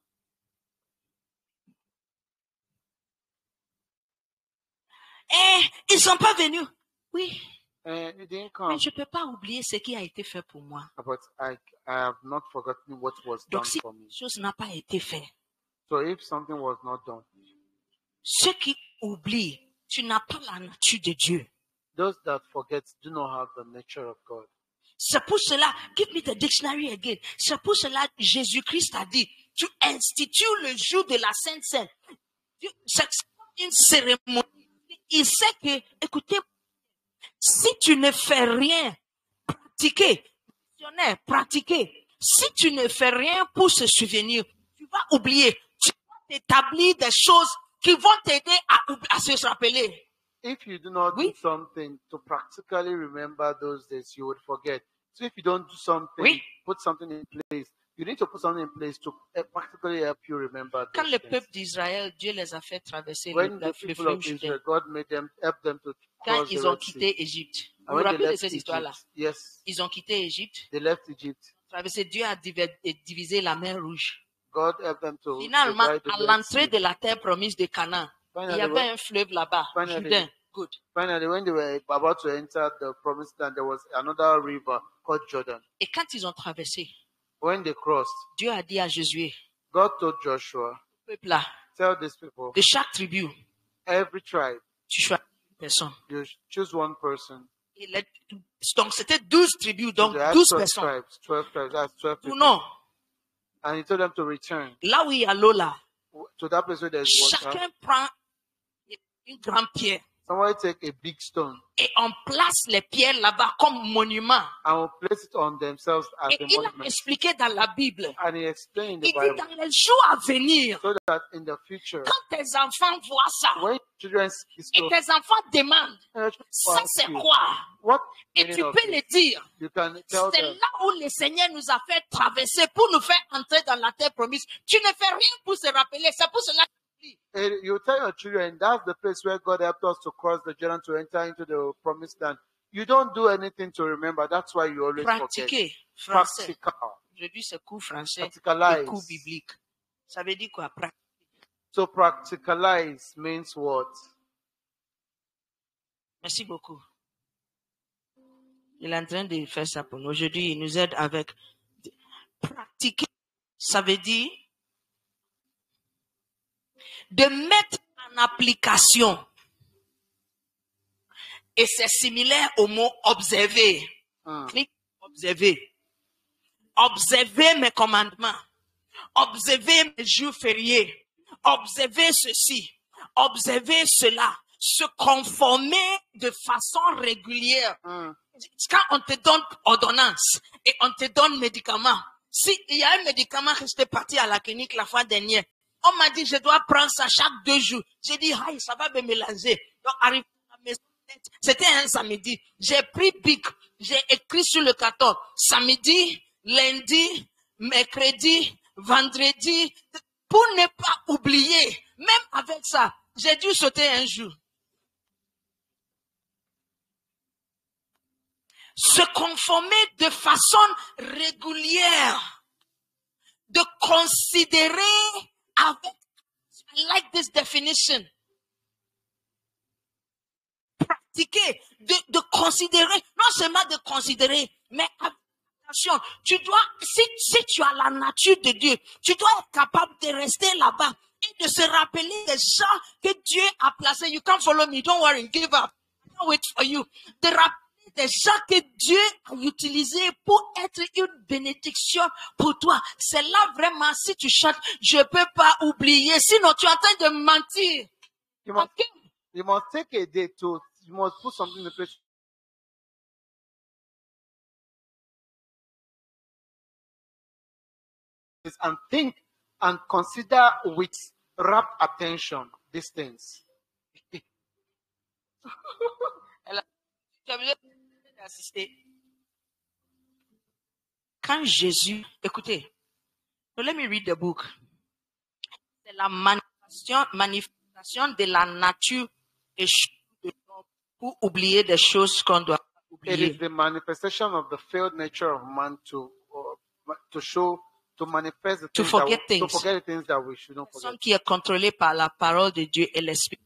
Ils sont pas venus. Oui. He didn't Mais come, je peux pas oublier ce qui a été fait pour moi. but I have not forgotten what was done Donc si for me. quelque chose n'a pas été fait, So if something was not done, ceux qui oublient, tu n'as pas la nature de Dieu. those that forget do not have the nature of God. C'est pour cela, give me the dictionary again. C'est pour cela que Jésus-Christ a dit, tu institues le jour de la Sainte Seine. C'est une cérémonie. Il sait que, écoutez, si tu ne fais rien, pratiquer. Si tu ne fais rien pour se souvenir, tu vas oublier. Tu vas t'établir des choses qui vont t'aider à se rappeler. If you do not Oui. do something to practically remember those days, you would forget. So if you don't do something, Oui. put something in place, you need to put something in place to practically help you remember Quand those le things. peuple d'Israël, Dieu les a fait traverser When le the people fleuve of Jourdain. Israel, God made them, help them to Quand cross the ils ont Red Sea. quitté Égypte. Vous And vous when they rappelez de left cette histoire-là? Egypt, yes, Ils ont quitté Égypte, they left Egypt. traversé, Dieu a divisé la mer Rouge. God helped them to Finalement, divide the à Red l'entrée Sea. de la terre promise de Canaan, il y Finally, avait un fleuve là-bas, Finally. Jourdain. Good. Finally, when they were about to enter the promised land, there was another river called Jordan. Et quand ils ont traversé, When they crossed, Dieu a dit à Josué, God told Joshua, peuple là, tell these people, de chaque tribu, every tribe, tu choisis une personne. you choose one person. Et donc c'était 12 tribus, donc They had 12 12 personnes. tribes, 12 tribes, that's 12 Ou people. non, And he told them to return là où il y a l'eau là, to that place where there's water. chacun prend une grande pierre Somebody take a big stone et on place les pierres là-bas comme monument. and will place it on themselves as Et a il a monument. expliqué dans la Bible, And he explained in il the dit Bible dans les jours à venir, so that in the future, quand tes enfants voient ça, when children see et stuff, tes enfants demandent, ça ask c'est you, quoi? what Et meaning tu of peux it? le dire. You can tell C'est them. là où le Seigneur nous a fait traverser pour nous faire entrer dans la terre promise. Tu ne fais rien pour se rappeler. C'est pour cela que And you tell your children that's the place where God helped us to cross the Jordan to enter into the promised land. You don't do anything to remember. That's why you always forget. pratiquer français. Practical. Aujourd'hui, c'est cours français et Practicalize. cours biblique. Ça veut dire quoi? So practicalize means what? Merci beaucoup. Il est en train de faire ça pour nous. Aujourd'hui, il nous aide avec pratiquer. Ça veut dire de mettre en application. Et c'est similaire au mot observer. Clique observer. Observer mes commandements. observer mes jours fériés, observer ceci, observer cela, se conformer de façon régulière. Quand on te donne ordonnance et on te donne médicament, s'il y a un médicament que j'étais parti à la clinique la fois dernière, on m'a dit je dois prendre ça chaque 2 jours. J'ai dit, aïe, ça va me mélanger. Donc, arrivé à la maison, c'était un samedi. J'ai pris Bic, j'ai écrit sur le 14, samedi, lundi, mercredi, vendredi, pour ne pas oublier. Même avec ça, j'ai dû sauter un jour. Se conformer de façon régulière, de considérer avec, I like this definition, pratiquer, de considérer, non seulement de considérer, mais attention, tu dois, si tu as la nature de Dieu, tu dois être capable de rester là-bas et de se rappeler des gens que Dieu a placés. You can't follow me, don't worry, give up, I can't wait for you. De rappeler des gens que Dieu a utilisés pour être une bénédiction pour toi. C'est là vraiment, si tu chantes, je peux pas oublier, sinon tu es en train de mentir. You must take a day to, you must put something in place. And think and consider with rapt attention these things. Quand Jésus, écoutez, so let me read the book. C'est la manifestation de la nature et de l'homme pour oublier des choses qu'on doit It is oublier. the manifestation of the failed nature of man to show, to manifest the To things forget to things. forget the things that we shouldn't forget. Personne qui est contrôlé par la parole de Dieu et l'esprit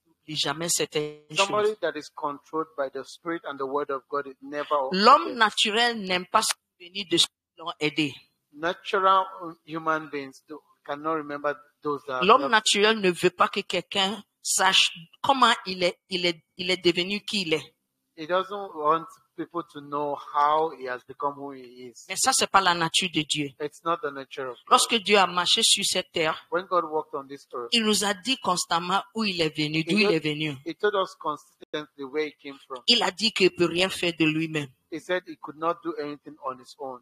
n'oublie jamais certaines Somebody choses. that is controlled by the Spirit and the Word of God, it never L'homme forgets. naturel n'aime pas se souvenir de ceux qui l'ont aidé. Natural human beings cannot remember those that L'homme have- naturel ne veut pas que quelqu'un sache comment il est devenu qui il est. He doesn't want people to know how he has become who he is. Mais ça, c'est pas la nature de Dieu. It's not the nature of God. Lorsque Dieu a marché sur cette terre, When God walked on this earth, il nous a dit constamment où il est venu, d'où il est venu. He told us consistently where he came from. Il a dit qu'il ne peut rien faire de lui-même. He said he could not do anything on his own,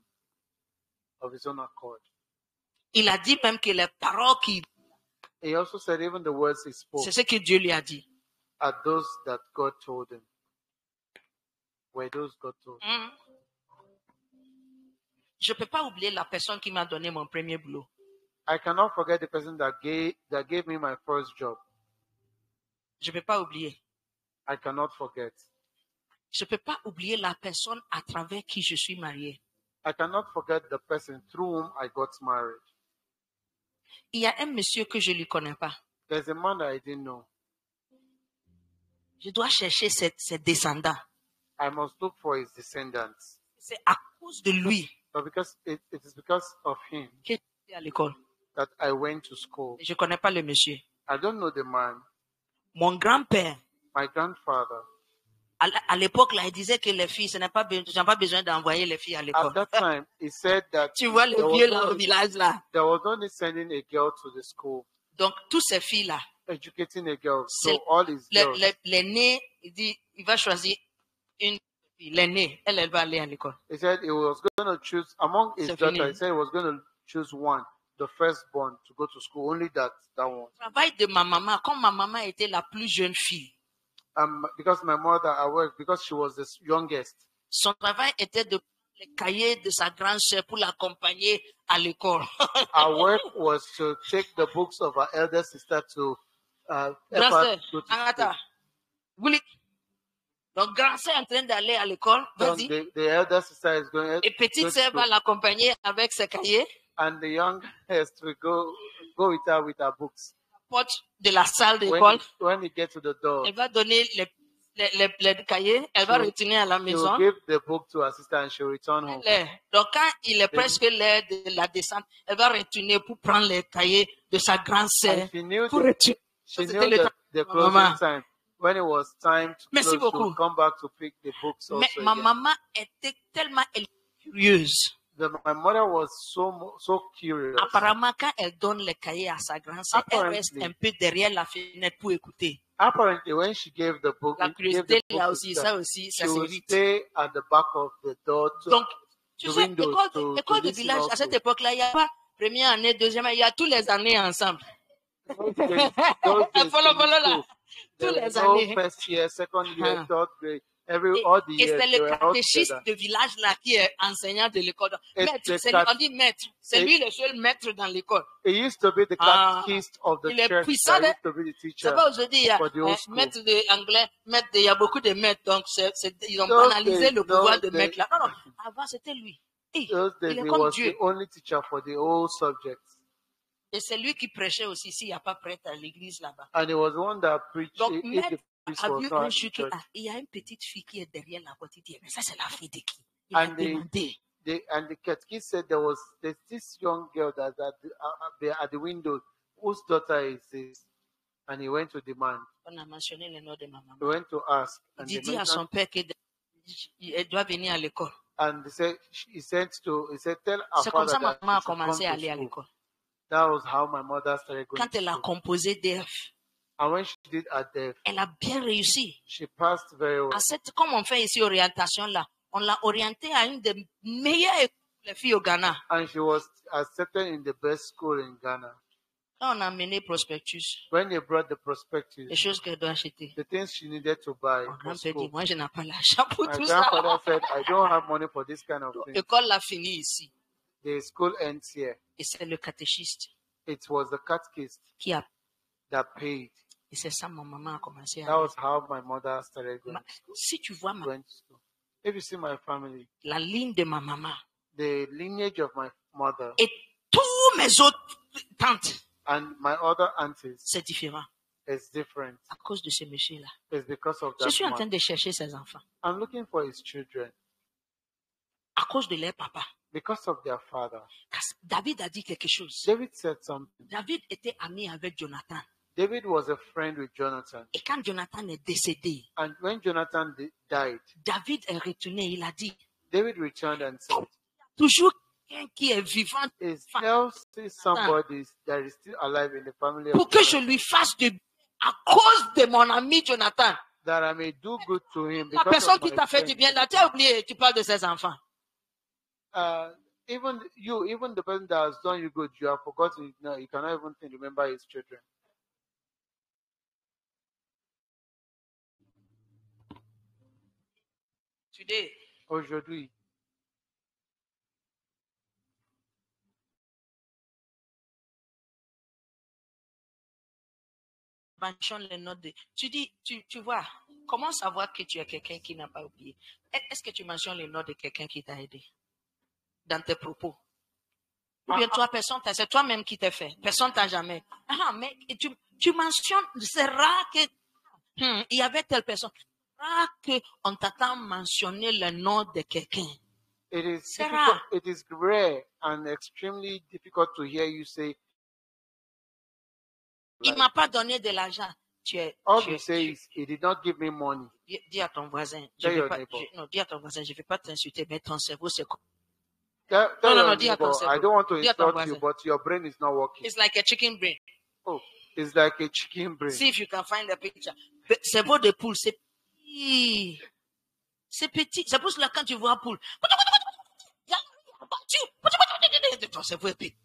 of his own accord. Il a dit même que les paroles qui, He also said even the words he spoke c'est ce que Dieu lui a dit. are those that God told him. Were those God told him. Je ne peux pas oublier la personne qui m'a donné mon premier boulot. I cannot forget the person that gave me my first job. Je ne peux pas oublier. I cannot forget. Je ne peux pas oublier la personne à travers qui je suis marié. I cannot forget the person through whom I got married. Il y a un monsieur que je ne lui connais pas. There's a man that I didn't know. Je dois chercher ses descendants. I must look for his descendants. C'est à cause de lui But because it is because of him que je suis à l'école. that I went to school. Je ne connais pas le monsieur. I don't know the man. Mon grand-père, My grandfather, à l'époque, là, il disait que les filles, je n'ai pas besoin d'envoyer les filles à at l'école. that time, he said that Tu vois le there was vieux là au only- village là. there was only sending a girl to the school, Donc, toutes ces filles-là, educating a girl. So C'est- all his girls, l'aîné, il dit, il va choisir une fille. L'aîné, elle va aller à l'école. he said he was going to choose among his C'est daughters. fini. He said he was going to choose one, the firstborn, to go to school. Only that one. Le travail de ma maman, comme ma maman était la plus jeune fille, Because my mother, I worked because she was the youngest. son travail était de prendre les cahiers de sa grande sœur pour l'accompagner à l'école. Our work was to take the books of our elder sister to help Grande her sœur, go to Agatha, school. Gouli. Donc, grande sœur est en train d'aller à l'école, So vas-y. the elder sister is going Et petite go sœur to va school. l'accompagner avec ses cahiers, And the youngest will go with her with her books. porte de la salle When d'école. when he gets to the door, Elle va donner les cahiers, elle va She- retourner à la he maison. will give the book to her sister and she'll return home. Donc, quand il est presque l'heure de la descente, elle va retourner pour prendre les cahiers de sa grande sœur. And she knew Pour the, retourner. she C'était knew le the, temps the de closing maman. time. When it was time to Merci close, she beaucoup. would come back to pick the books Mais also. ma again. maman était tellement curieuse. My mother was so curious. Apparemment, quand elle donne les cahiers à sa grand-sœur, elle reste Apparently. un peu derrière la fenêtre pour écouter. Apparently, when she gave the book, La gave the curiosité, book là to aussi, Peter, ça aussi, she ça would s'évite. stay at the back of the door to, Donc, tu the sais, windows to école de listen village, à also. cette époque-là, il n'y a pas première année, deuxième année, il y a tous les années ensemble. Those days Follow, in follow là. school, Tous there les were no années. first year, second year, Huh. third grade. Et, All the et years, c'est they le were all catéchiste together. de village là qui est enseignant de l'école. It's Maître, the c'est lui, cat- on dit maître. C'est it- lui le seul maître dans l'école. It used to be the Ah, catechist of the il est church puissant, that hein? used to be the C'est teacher pas aujourd'hui, il y a for the old school. maître d'anglais, il y a beaucoup de maîtres, donc ils ont Those banalisé days, le pouvoir de those maître là. Non, non, avant c'était lui. Hey, Those days, il est he comme was Dieu. the only teacher for the whole subjects. Et c'est lui qui prêchait aussi s'il n'y a pas prêtre à l'église là-bas. And he was the one that preached Donc, if the maître priest a was vu not un at the jour qu'il church. il y a une petite fille qui est derrière la porte. Il dit, mais ça c'est la fille de qui? Il a And demandé. the catechist said there's this young girl that's at the window whose daughter is this. And he went to demand. On a mentionné le nom de ma maman. He went to ask. Il And, dit, they dis à son mentioned- père qu'elle doit venir à l'école. and he said, tell our C'est comme ça father que that maman a she should come commencé à to aller à school. l'école. That was how my mother started going Quand to elle a school. composé DF, And when she did her deaf, elle a bien réussi. she passed very well. Comme on fait ici orientation là, on l'a orientée à une des meilleures écoles pour les filles au Ghana. And she was accepted in the best school in Ghana. Quand on a mené prospectus, When they brought the les prospectus, choses qu'elle doit acheter, the things she needed to buy mon for grand-père dit, school, moi je n'ai pas l'argent pour my tout ça. grandfather said, I don't have money for this kind of thing. L'école l'a fini ici. The school ends here. Et c'est le catéchiste It was the catechist qui a. that paid. Et c'est ça mon maman a commencé à. That was how my mother started going to school. Si tu vois Going to school. If you see my family, la ligne de ma maman the lineage of my mother et tous mes autres tantes, and my other aunties c'est différent is different. à cause de ce monsieur-là. It's because of Je that suis en train man. de chercher ses enfants I'm looking for his children à cause de leur papa. because of their father. Parce que David a dit quelque chose. David said something. David était ami avec Jonathan. David was a friend with Jonathan. Et quand Jonathan est décédé, And when Jonathan died, David est retourné, il a dit, David returned and said, toujours quelqu'un qui est vivant is there still somebody that is still alive in the family of pour que je Jonathan lui fasse de à cause de mon ami Jonathan. that I may do good to him La because personne of qui my t'a fait du friend? bien, là, tu as oublié, tu parles de ses enfants. Even the person that has done you good, you have forgotten. No, you cannot even remember his children. Today, Aujourd'hui, mentionne les notes de... Tu dis, tu vois, comment savoir que tu es quelqu'un qui n'a pas oublié? Est-ce que tu mentionnes les notes de quelqu'un qui t'a aidé dans tes propos? Ou bien toi, personne t'a... C'est toi-même qui t'es fait. Personne t'a jamais... Ah, mais tu mentionnes... C'est rare que... il y avait telle personne. C'est rare qu'on t'attend mentionner le nom de quelqu'un. it is C'est difficult. rare. It is rare and extremely difficult to hear you say. Il m'a pas donné de l'argent. All you say is, he did not give me money. Dis à ton voisin, Tell your neighbor. non, dis à ton voisin, je ne vais pas t'insulter, mais ton cerveau, c'est comme... Tell No, your dis à ton neighbor, cerveau. I don't want to Dis à ton insult you, voisin. but your brain is not working. It's like a chicken brain. Oh, it's like a chicken brain. See if you can find the picture. Cerveau de poule, c'est petit. C'est petit. C'est pour cela quand tu vois poule. Ton cerveau est petit.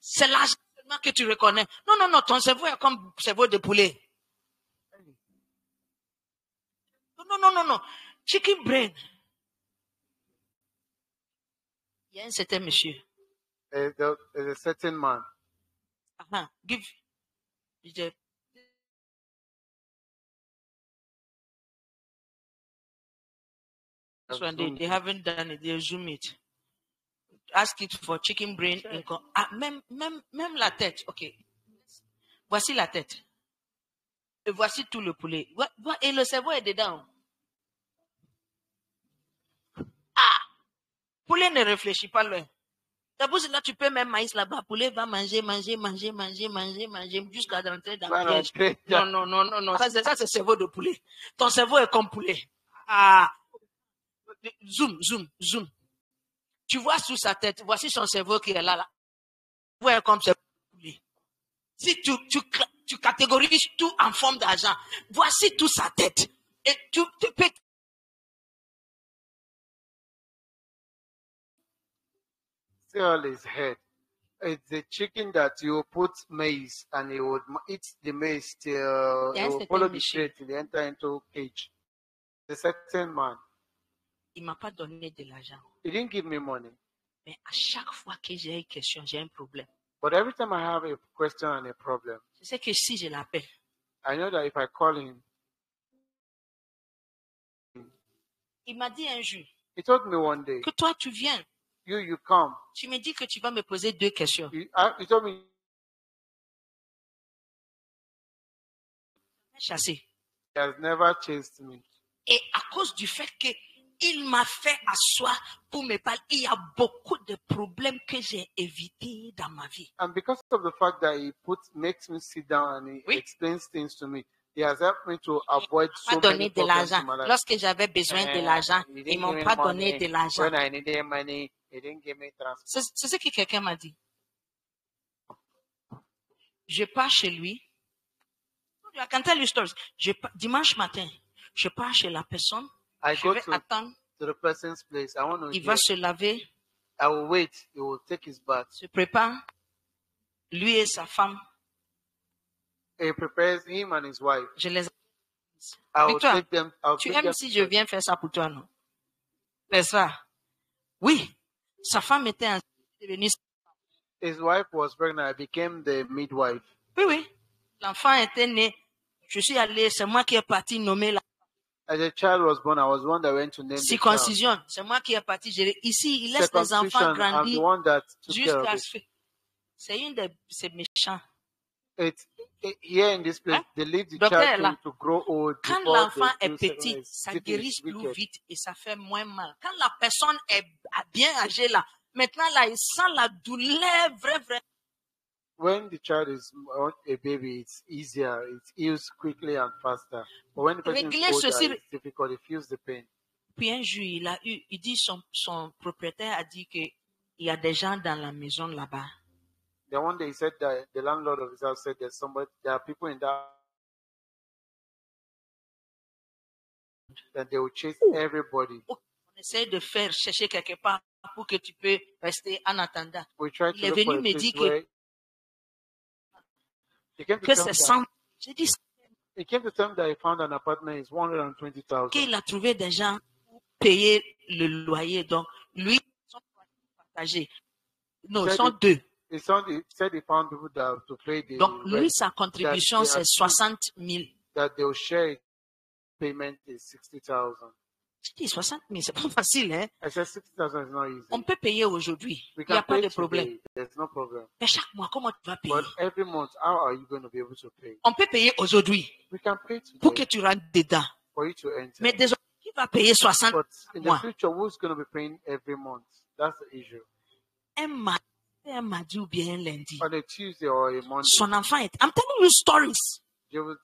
C'est l'argent que tu reconnais. Non, ton cerveau est comme cerveau de poulet. Non. Chicken brain. Il y a un certain monsieur. There's a certain man. Give. This one, they haven't done it. They zoom it. Ask it for chicken brain. Même la tête. OK. Voici la tête. Et voici tout le poulet. Et le cerveau est dedans. Poulet ne réfléchit pas loin. D'abord, là, tu peux même maïs là-bas. Poulet va manger jusqu'à rentrer dans le piège. Non. Ça, c'est cerveau de poulet. Ton cerveau est comme poulet. Zoom. Tu vois sous sa tête, voici son cerveau qui est là. Ouais, comme c'est lui. Si tu catégorises tout en forme d'argent, voici toute sa tête. Et tu peux. See all his head. It's a chicken that you put maize and it would eat the maize till Yes, it will the follow thing the is tree till they enter into cage. The certain man, Il m'a pas donné de l'argent. he didn't give me money. Mais à chaque fois que j'ai une question, j'ai un problème. But every time I have a question and a problem, Je sais que si je l'appelle, I know that if I call him, il m'a dit un jour he told me one day, que toi tu viens. you come. Tu me dis que tu vas me poser 2 questions. He told me, Chassé. he has never chased me. Et à cause du fait que il m'a fait asseoir pour me parler, il y a beaucoup de problèmes que j'ai évités dans ma vie. And because of the fact that he makes me sit down and he Oui. explains things to me, he has helped me to avoid Pas so donné many de problems l'argent. in my life. Lorsque j'avais besoin de l'argent, He ils didn't m'ont give me pas donné money. de l'argent. When I needed money, he didn't give me transport. C'est ce que quelqu'un m'a dit. Je pars chez lui. I can tell you stories. Dimanche matin, je pars chez la personne. I Je go vais to attendre. the person's place. I want to Il hear. va se laver, I will wait. He will take his bath. se prépare. Lui et sa femme. He prepares him and his wife. Je les I will Victoire, take them. I'll tu bring aimes them si to je church. viens faire ça pour toi, non? N'est-ce pas? Oui. Sa femme était enceinte. Devenue... His wife was pregnant. I became the midwife. Oui, oui. L'enfant était né. Je suis allé, c'est moi qui est parti nommer la As a child was born, I was the one that went to name the child. circoncision. C'est moi qui est parti gérer. Ici, il laisse les enfants Circumcision, I'm grandir the one that took care of jusqu'à it. ce que... C'est une de ces méchants. Here in this place, Hein? they leave the Docteur est child là. to grow old Quand before l'enfant they est do petit, certain ça things. guérit It's plus wicked. vite et ça fait moins mal. Quand la personne est bien âgée là, maintenant là, il sent la douleur vrai. When the child is a baby, it's easier. It heals quickly and faster. But when the person Régler is older, ceci. it's difficult. It feels the pain. Puis un jour, il dit son propriétaire a dit que il y a des gens dans la maison là-bas. Then one day he said that the landlord of his house said there are people in that they will chase everybody. On essaie de chercher quelque part pour que tu peux rester en attendant. We tried Il to est look for venu a me place dire where he came to que tell me c'est that 100. J'ai dit he came to tell me that he found an apartment is 120,000. qu'il a trouvé des gens pour payer le loyer. Donc, lui, ils sont partagés. Non, ils sont 2. He said he found people that to pay the Donc, lui, rent, sa contribution, c'est 60 000. that they will share it. Payment is 60,000. J'ai dit 60 000, c'est pas facile, hein? I said 60,000 is not easy. On peut payer aujourd'hui. We Il n'y a can pas pay de problème. today. There's no problem. Mais chaque mois, comment tu vas payer? But every month, how are you going to be able to pay? On peut payer aujourd'hui We can pay pour que today tu rentres dedans. for you to enter. Mais désolé, qui va payer 60 But in the mois? future, who's going to be paying every month? That's the issue. Un mardi ou bien un lundi. On a Tuesday or a Monday, Son enfant était... I'm telling you stories. they will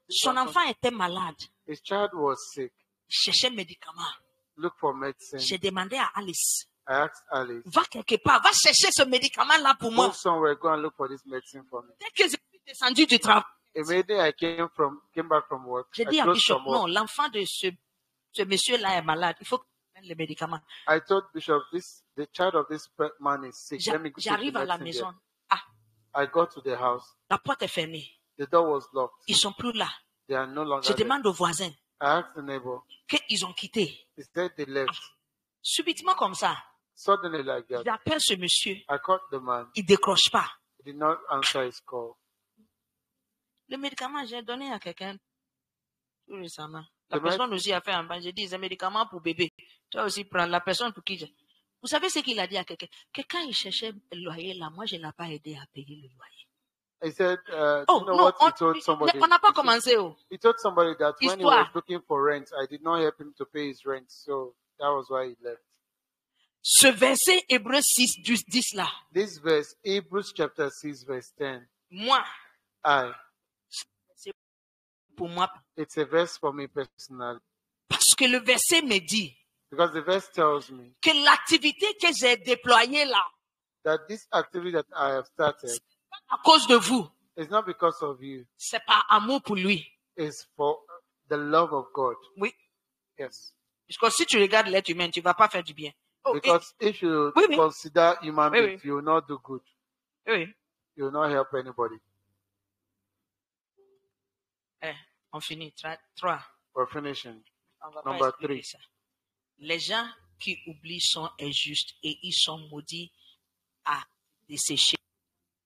Son enfant était malade. his child was sick. Il cherchait médicaments. Look for medicine. J'ai demandé à Alice, I asked Alice, va quelque part, va chercher ce médicament-là pour go moi. somewhere, go and look for this medicine for me. Dès que je suis descendu du travail, Immediately I came back from work. j'ai I dit à closed Bishop, from work. non, l'enfant de ce monsieur-là est malade. Il faut que je prenne le médicament. I told Bishop, the child of this man is sick. Let me go take the J'arrive à la medicine maison. there. Ah, I got to the house. la porte est fermée. The door was locked. Ils sont plus là. They are no longer Je there. demande aux voisins I asked the neighbor. qu'ils ont quitté. He said they left. Subitement comme ça, Suddenly like that, j'appelle ce monsieur. I called the man. Il décroche pas. He did not answer his call. Le médicament, j'ai donné à quelqu'un tout récemment. La The personne aussi a fait un bain. J'ai dit, c'est un médicament pour bébé. Toi aussi, prends la personne pour qui j'ai. Vous savez ce qu'il a dit à quelqu'un? Que quand il cherchait le loyer là, moi, je ne l'ai pas aidé à payer le loyer. He said, Oh, you know non, what he told somebody? on n'a pas commencé. Oh. He told somebody that when he Histoire. was looking for rent, I did not help him to pay his rent. So that was why he left. Ce verset Hébreu 6, 10 là, This verse, Hebrews chapter 6, verse 10. moi, c'est pour moi. It's a verse for me personally. Parce que le verset me dit, Because the verse tells me que l'activité que j'ai déployée là, that this activity that I have started à cause de vous, is not because of you. c'est par amour pour lui. It's for the love of God. Oui. Yes. Parce que si tu regardes l'être humain, tu ne vas pas faire du bien. Oh, Because if you Oui, oui. consider human Oui, beings, oui. you will not do good. oui. You will not help anybody. On finit. 3. We're finishing. On va pas Number expliquer 3. ça. Les gens qui oublient sont injustes et ils sont maudits à dessécher.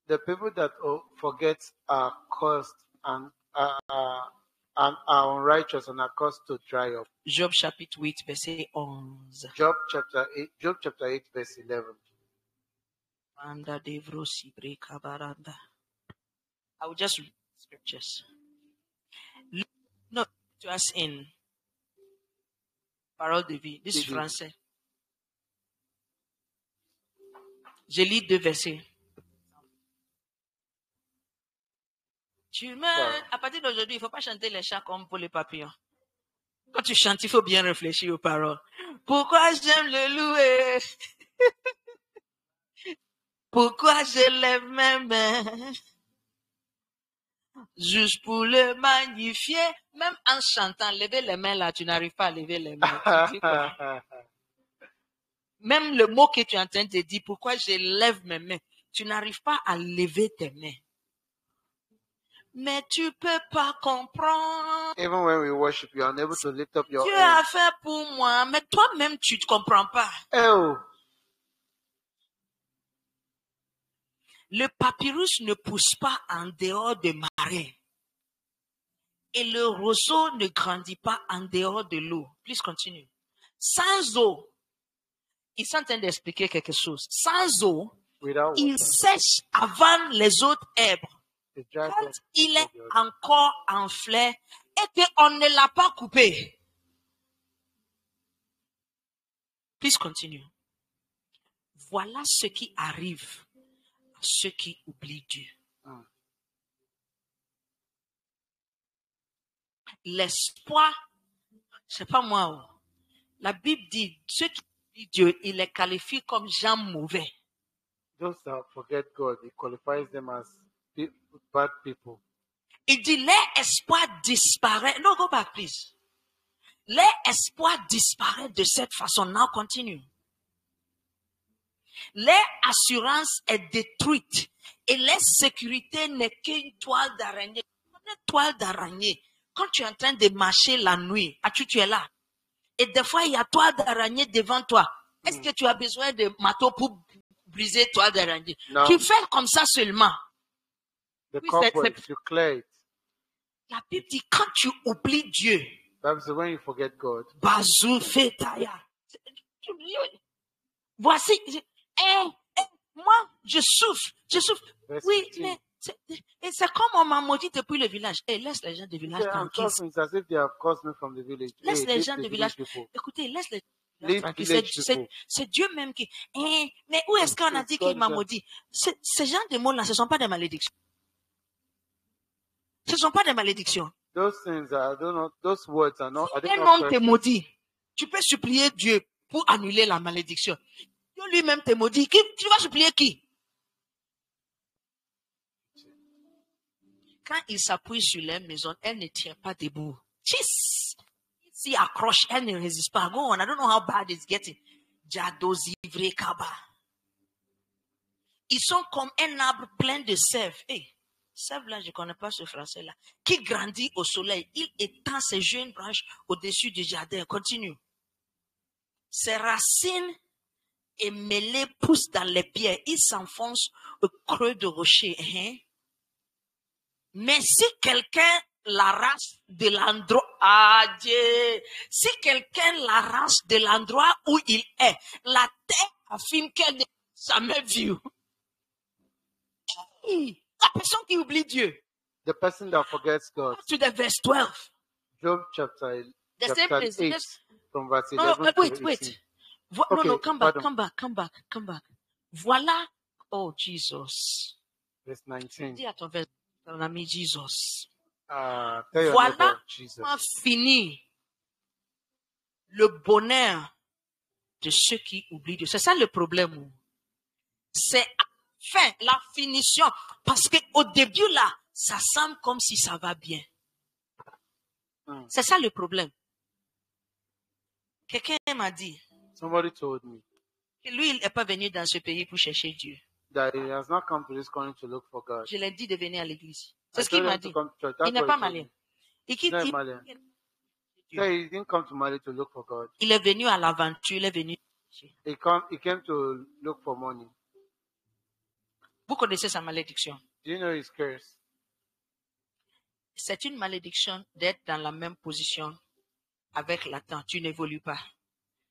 The people that forget are cursed and are unrighteous and are caused to dry up. Job chapitre 8, verset 11. Job chapter 8, verse 11. Anda devro sibre kabaranda. I will just read scriptures. Look, no, to us in Parole de vie. This is français. Je lis 2 versets. À partir d'aujourd'hui, il ne faut pas chanter les chants comme pour les papillons. Quand tu chantes, il faut bien réfléchir aux paroles. Pourquoi j'aime le louer? Pourquoi je lève mes mains? Juste pour le magnifier. Même en chantant, lever les mains là, tu n'arrives pas à lever les mains. Tu dis quoi? Même le mot que tu es en train de dire, pourquoi je lève mes mains, tu n'arrives pas à lever tes mains. Mais tu peux pas comprendre. Even when we worship, you are unable to lift up your Dieu hands. a fait pour moi, mais toi-même, tu ne comprends pas. Oh, Le papyrus ne pousse pas en dehors de marée. Et le roseau ne grandit pas en dehors de l'eau. Please continue. Sans eau, ils sont en train d'expliquer quelque chose. Sans eau, without il water, sèche avant les autres herbes. the dry Quand ground il of est the earth. encore en fleur et qu'on ne l'a pas coupé. Please continue. Voilà ce qui arrive à ceux qui oublient Dieu. L'espoir, c'est pas moi. Oh. La Bible dit, ceux qui oublient Dieu, il les qualifie comme gens mauvais. Those that forget God, He qualifies them as bad people. Il dit, leur espoir disparaît. No, go back, please. Leur espoir disparaît de cette façon. Now continue. Leur assurance est détruite et leur sécurité n'est qu'une toile d'araignée. Une toile d'araignée. Quand tu es en train de marcher la nuit, tu es là. Et des fois, il y a toile d'araignée devant toi. Est-ce que tu as besoin de marteau pour briser toile d'araignée? Non. Tu fais comme ça seulement. The Oui, cobwebs, you clear it. La Bible dit, quand tu oublies Dieu, Bible says when you forget God, Bazou Fetaya. Voici, moi, je souffre. Verse Oui, 15. mais c'est comme on m'a maudit depuis le village. Laisse les gens du village Yeah, I'm tranquilles. talking, it's as if they have caused me from the village. Laisse Hey, les leave gens the du village village. people. Écoutez, laisse les gens Leave tranquilles. village people. C'est Dieu même qui. Mais où est-ce qu'on a dit qu'il m'a maudit? Ces gens de mots-là, ce ne sont pas des malédictions. Ce ne sont pas des malédictions. Those things are, I don't know, those words are not, I Un don't know. homme te maudit. Tu peux supplier Dieu pour annuler la malédiction. Dieu lui-même te maudit. Tu vas supplier qui? Quand il s'appuie sur les maisons, elle ne tient pas debout. Si accroche, elle ne résiste pas. Go on, I don't know how bad it's getting. Jadozivre Kaba. Ils sont comme un arbre plein de sève. Hey, sève là, je ne connais pas ce français-là. Qui grandit au soleil. Il étend ses jeunes branches au-dessus du jardin. Continue. Ses racines et mêlées poussent dans les pierres. Il s'enfonce au creux de rocher. Mais si quelqu'un l'arrache de l'endroit, si quelqu'un l'arrache de l'endroit où il est, la terre affirme qu'elle n'a jamais vu. La personne qui oublie Dieu. The person that forgets God. To the verse 12. Job chapter The same place. 8, from verse No, 11 wait, to 18. wait. Okay, No, come pardon. back. Voilà. Oh, Jesus. Verse 19. Dis à ton ami Jesus. Tell your Voilà neighbor, Jesus. comment finit le bonheur de ceux qui oublient Dieu. C'est ça le problème. C'est enfin la finition. Parce qu'au début, là, ça semble comme si ça va bien. C'est ça le problème. Quelqu'un m'a dit Somebody told me que lui, il n'est pas venu dans ce pays pour chercher Dieu. that he has not come to this country to look for God. Je l'ai dit de venir à l'église. I C'est ce qu'il told m'a him to dit. come to church. Il That's n'est what pas he told malien. me. Et qu'il He's not dit, Malian. So he didn't come to Mali to look for God. il est venu à l'aventure, il est venu. He came to look for money. Vous connaissez sa malédiction. Do you know his curse? C'est une malédiction d'être dans la même position avec la temps. Tu n'évolues pas.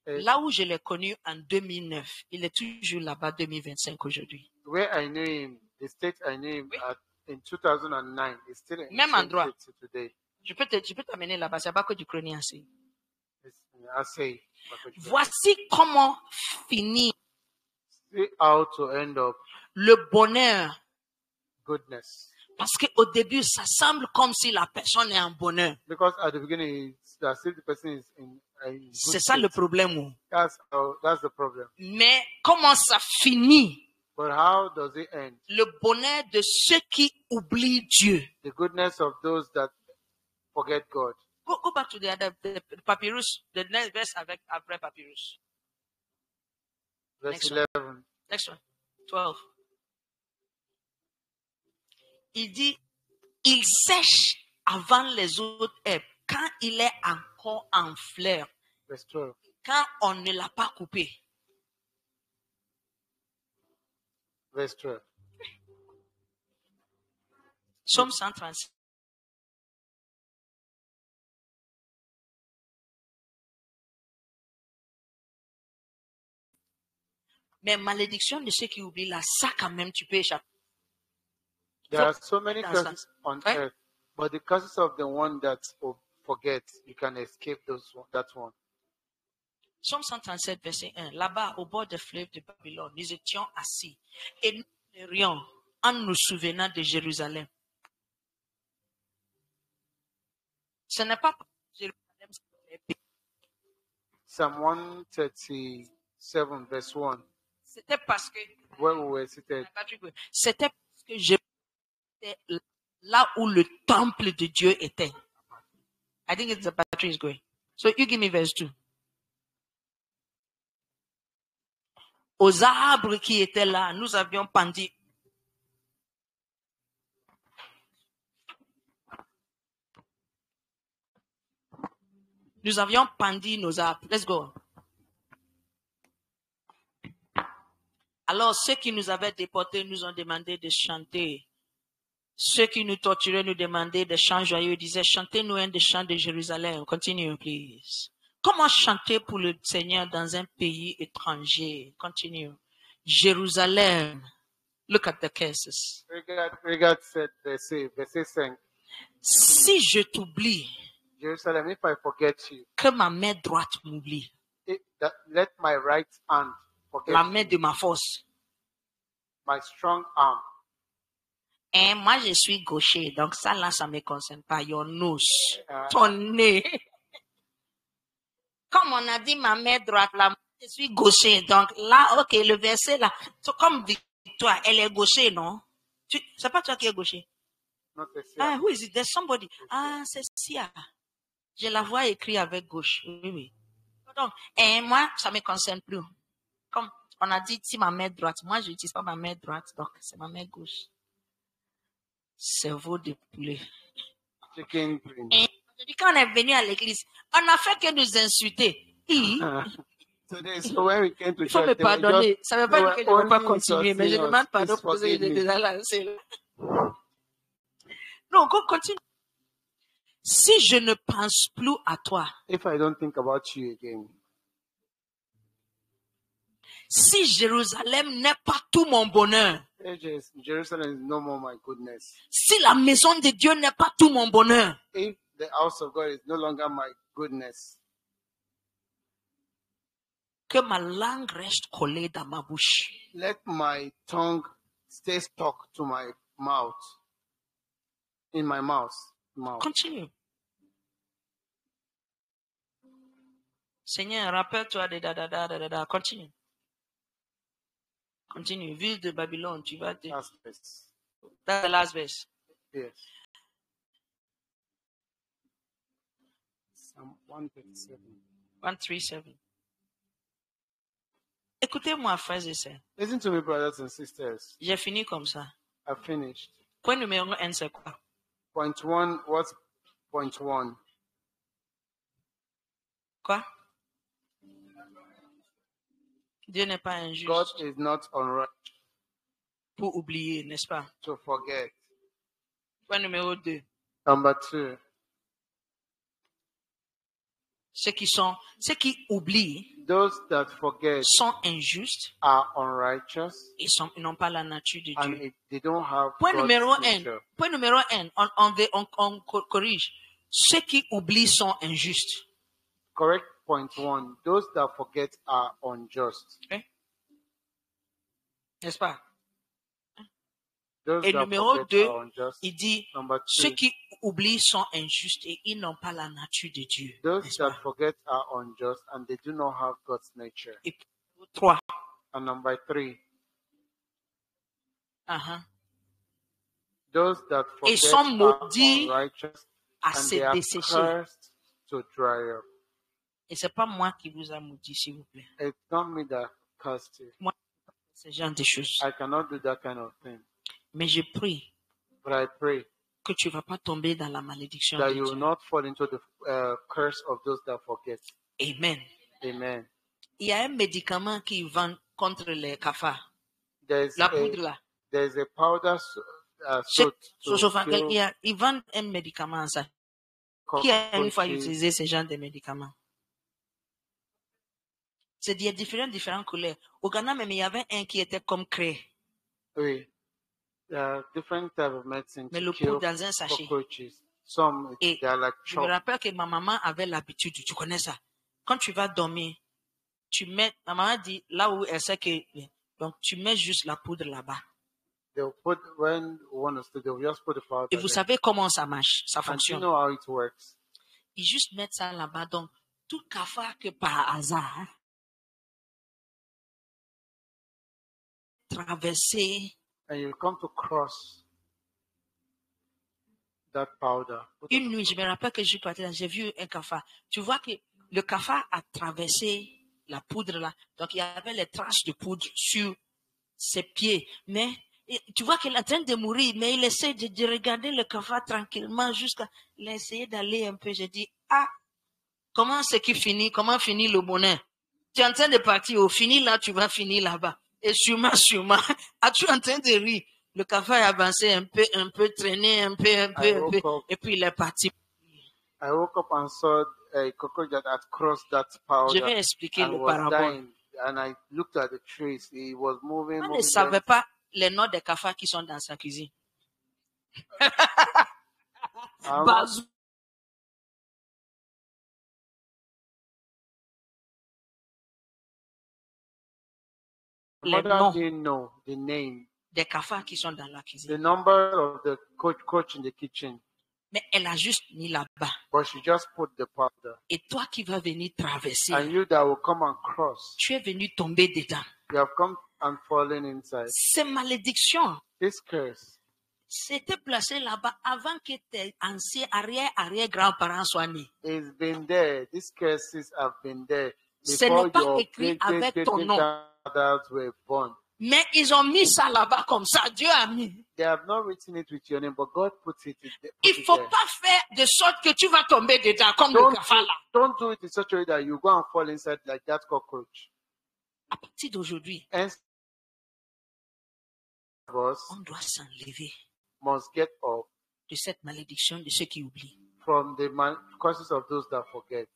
Eh, Là où je l'ai connu en 2009, il est toujours là-bas 2025 aujourd'hui. Where I knew him, the state I knew him at in 2009, is still in the Même same endroit. state today. Je peux t'amener là-bas, c'est pas que du Chronique ainsi. I say, Voici comment finit see how to end up le bonheur. goodness. Parce qu'au début, ça semble comme si la personne est en bonheur. Because at the beginning, it's as if the person is in good C'est ça le state. problème. That's the problem. Mais comment ça finit? But how does it end? Le bonheur de ceux qui oublient Dieu. The goodness of those that forget God. Go back to the papyrus, the next verse après papyrus. Verse Next one. 11. Next one. 12. Il dit, il sèche avant les autres herbes quand il est encore en fleur, Verse 12. quand on ne l'a pas coupé. Verse 12. Psaume 136. Mais malédiction de ceux qui oublient là, ça quand même tu peux échapper. There are so many That's curses on right. earth, but the curses of the one that forget, you can escape that one. Psaume 137, verset 1. Là-bas, au bord des fleuves de Babylone, nous étions assis et nous pleurions en nous souvenant de Jérusalem. Ce n'est pas Jérusalem, c'est les pays. Psalm 137, verse 1, C'était parce que where we were seated. c'était parce que Jérusalem était là où le temple de Dieu était. I think the battery is going. So you give me verse 2. Aux arbres qui étaient là, nous avions pendu. Nous avions pendu nos arbres. Let's go. Alors, ceux qui nous avaient déportés nous ont demandé de chanter. Ceux qui nous torturaient nous demandaient des chants joyeux. Ils disaient, chantez-nous un des chants de Jérusalem. Continue, please. Comment chanter pour le Seigneur dans un pays étranger? Continue. Jérusalem. Look at the cases. Regard said, verse 5, Si je t'oublie, Jerusalem, if I forget you, que ma main droite m'oublie. let my right hand forget La main you, de ma force. my strong arm. Et moi, je suis gaucher. Donc ça, là, ça ne me concerne pas. Your nose. Ah. Ton nez. Comme on a dit ma main droite, là, moi, je suis gaucher. Donc là, ok, le verset là, comme Victoire, elle est gaucher, non? C'est pas toi qui es gaucher. Not the same. Ah, who is it? There's somebody. Ah, c'est Sia. Je la vois écrire avec gauche. Oui, oui. Donc, et moi, ça ne me concerne plus. Comme on a dit, si ma main droite, moi, je n'utilise pas ma main droite, donc c'est ma main gauche. Cerveau de poulet. Chicken brain. Et quand on est venu à l'église, on n'a fait que nous insulter. Today, so when we came to Il faut church, me they were pardonner. just- Ça ne veut they pas were dire que je ne veux pas only continuer, mais je insulting us. demande pardon Please pour ce que j'ai forgive me. déjà lancé là. Non, continue. Si je ne pense plus à toi, If I don't think about you again, si Jérusalem n'est pas tout mon bonheur, Jerusalem is no more my goodness. si la maison de Dieu n'est pas tout mon bonheur, If the house of God is no longer my goodness, que ma langue reste collée dans ma bouche. let my tongue stay stuck to my mouth, in my mouth. Continue. Seigneur, rappelle-toi de da. Continue. Continue. Ville de Babylone, tu vas te... Last verse. That's the last verse. Yes. Psalm 137. 137. Écoutez-moi, frères et sœurs. Listen to me, brothers and sisters. J'ai fini comme ça. I've finished. Point numéro 1, c'est quoi? Point one, what's point one? Quoi? Dieu n'est pas injuste God is not unright pour oublier, n'est-ce pas? to forget. Point numéro 2. Number two, Ceux qui oublient those that forget sont injustes are unrighteous et ils n'ont pas la nature de and Dieu. they don't have Point God's numéro 1. nature. Point numéro 1. On corrige. Ceux qui oublient sont injustes. Correct point one, those that forget are unjust. N'est-ce pas? Those Et that numéro forget 2, are unjust. il dit, Number ceux two, qui oublient sont injustes et ils n'ont pas la nature de Dieu. those N'est-ce that pas? forget are unjust and they do not have God's nature. Et 3. And number three, Those those that Et forget sont are maudits unrighteous à and se they are dessécher. cursed to dry up. Et c'est pas moi qui vous a maudit, s'il vous plaît. It's not me that cursed you. Ce genre de choses. I cannot do that kind of thing. Mais je prie But I pray que tu ne vas pas tomber dans la malédiction that de you will Dieu. not fall into the curse of those that forget. Amen. Amen. Il y a un médicament qui vend contre les cafards. There's La poudre là. there's a powder soap to Ils vendent un médicament, ça. kill Qui a une fois cockroaches. utilisé ce genre de médicaments? C'est des différentes couleurs. Au Ghana même, il y avait un qui était comme craie, Oui. There are different types of medicine mais to le kill poudre dans un sachet. cockroaches. Some Et they are like je me chalk. rappelle que ma maman avait l'habitude, tu connais ça. Quand tu vas dormir, ma maman dit, là où elle sait que, donc tu mets juste la poudre là-bas. They'll put when one is they'll just put the powder. Et vous there. savez comment ça marche, ça And you fonctionne. know how it works. Ils juste mettent ça là-bas. Donc, tout cafard que par hasard, traverser, And you come to cross that powder. Put une it- nuit, je me rappelle que je suis partie là, j'ai vu un cafard. Tu vois que le cafard a traversé la poudre là. Donc, il y avait les traces de poudre sur ses pieds. Mais, tu vois qu'il est en train de mourir, mais il essaie de regarder le cafard tranquillement jusqu'à, il a essayé d'aller un peu. J'ai dit, comment c'est qui finit? Comment finit le bonheur? Tu es en train de partir, au fini là, tu vas finir là-bas. Et sûrement, as-tu en train de rire? Le cafard est avancé un peu, traîné un peu, et puis il est parti. I woke up and saw a cockroach that had crossed that Je powder vais expliquer and le was parabole. dying. And I looked at the trees. He was moving. On ne moving savait them. pas les noms des cafards qui sont dans sa cuisine. I'm not- Bazou. Les Mother noms didn't know the name, des cafards qui sont dans la the cuisine. number of the coach in the kitchen, Mais elle a juste mis là-bas. but she just put the powder. Et toi qui vas venir traverser, And you that will come and cross, tu es venu tomber dedans. you have come and fallen inside. Ces malédictions, This curse c'était placé là-bas avant que tes anciens arrière-grands-parents soient nés. has been there. These curses have been there Ce before n'est pas your écrit avec ton nom. great-grandfathers were born. Mais ils ont mis ça là-bas comme ça. Dieu a mis. They have not written it with your name, but God put it Il ne faut pas faire de sorte que tu vas tomber dedans comme le cafard là. Don't do it in such a way that you go and fall inside like that cockroach. À partir d'aujourd'hui, Hence, us on doit s'enlever must get up de cette malédiction de ceux qui oublient. from the causes of those that forget.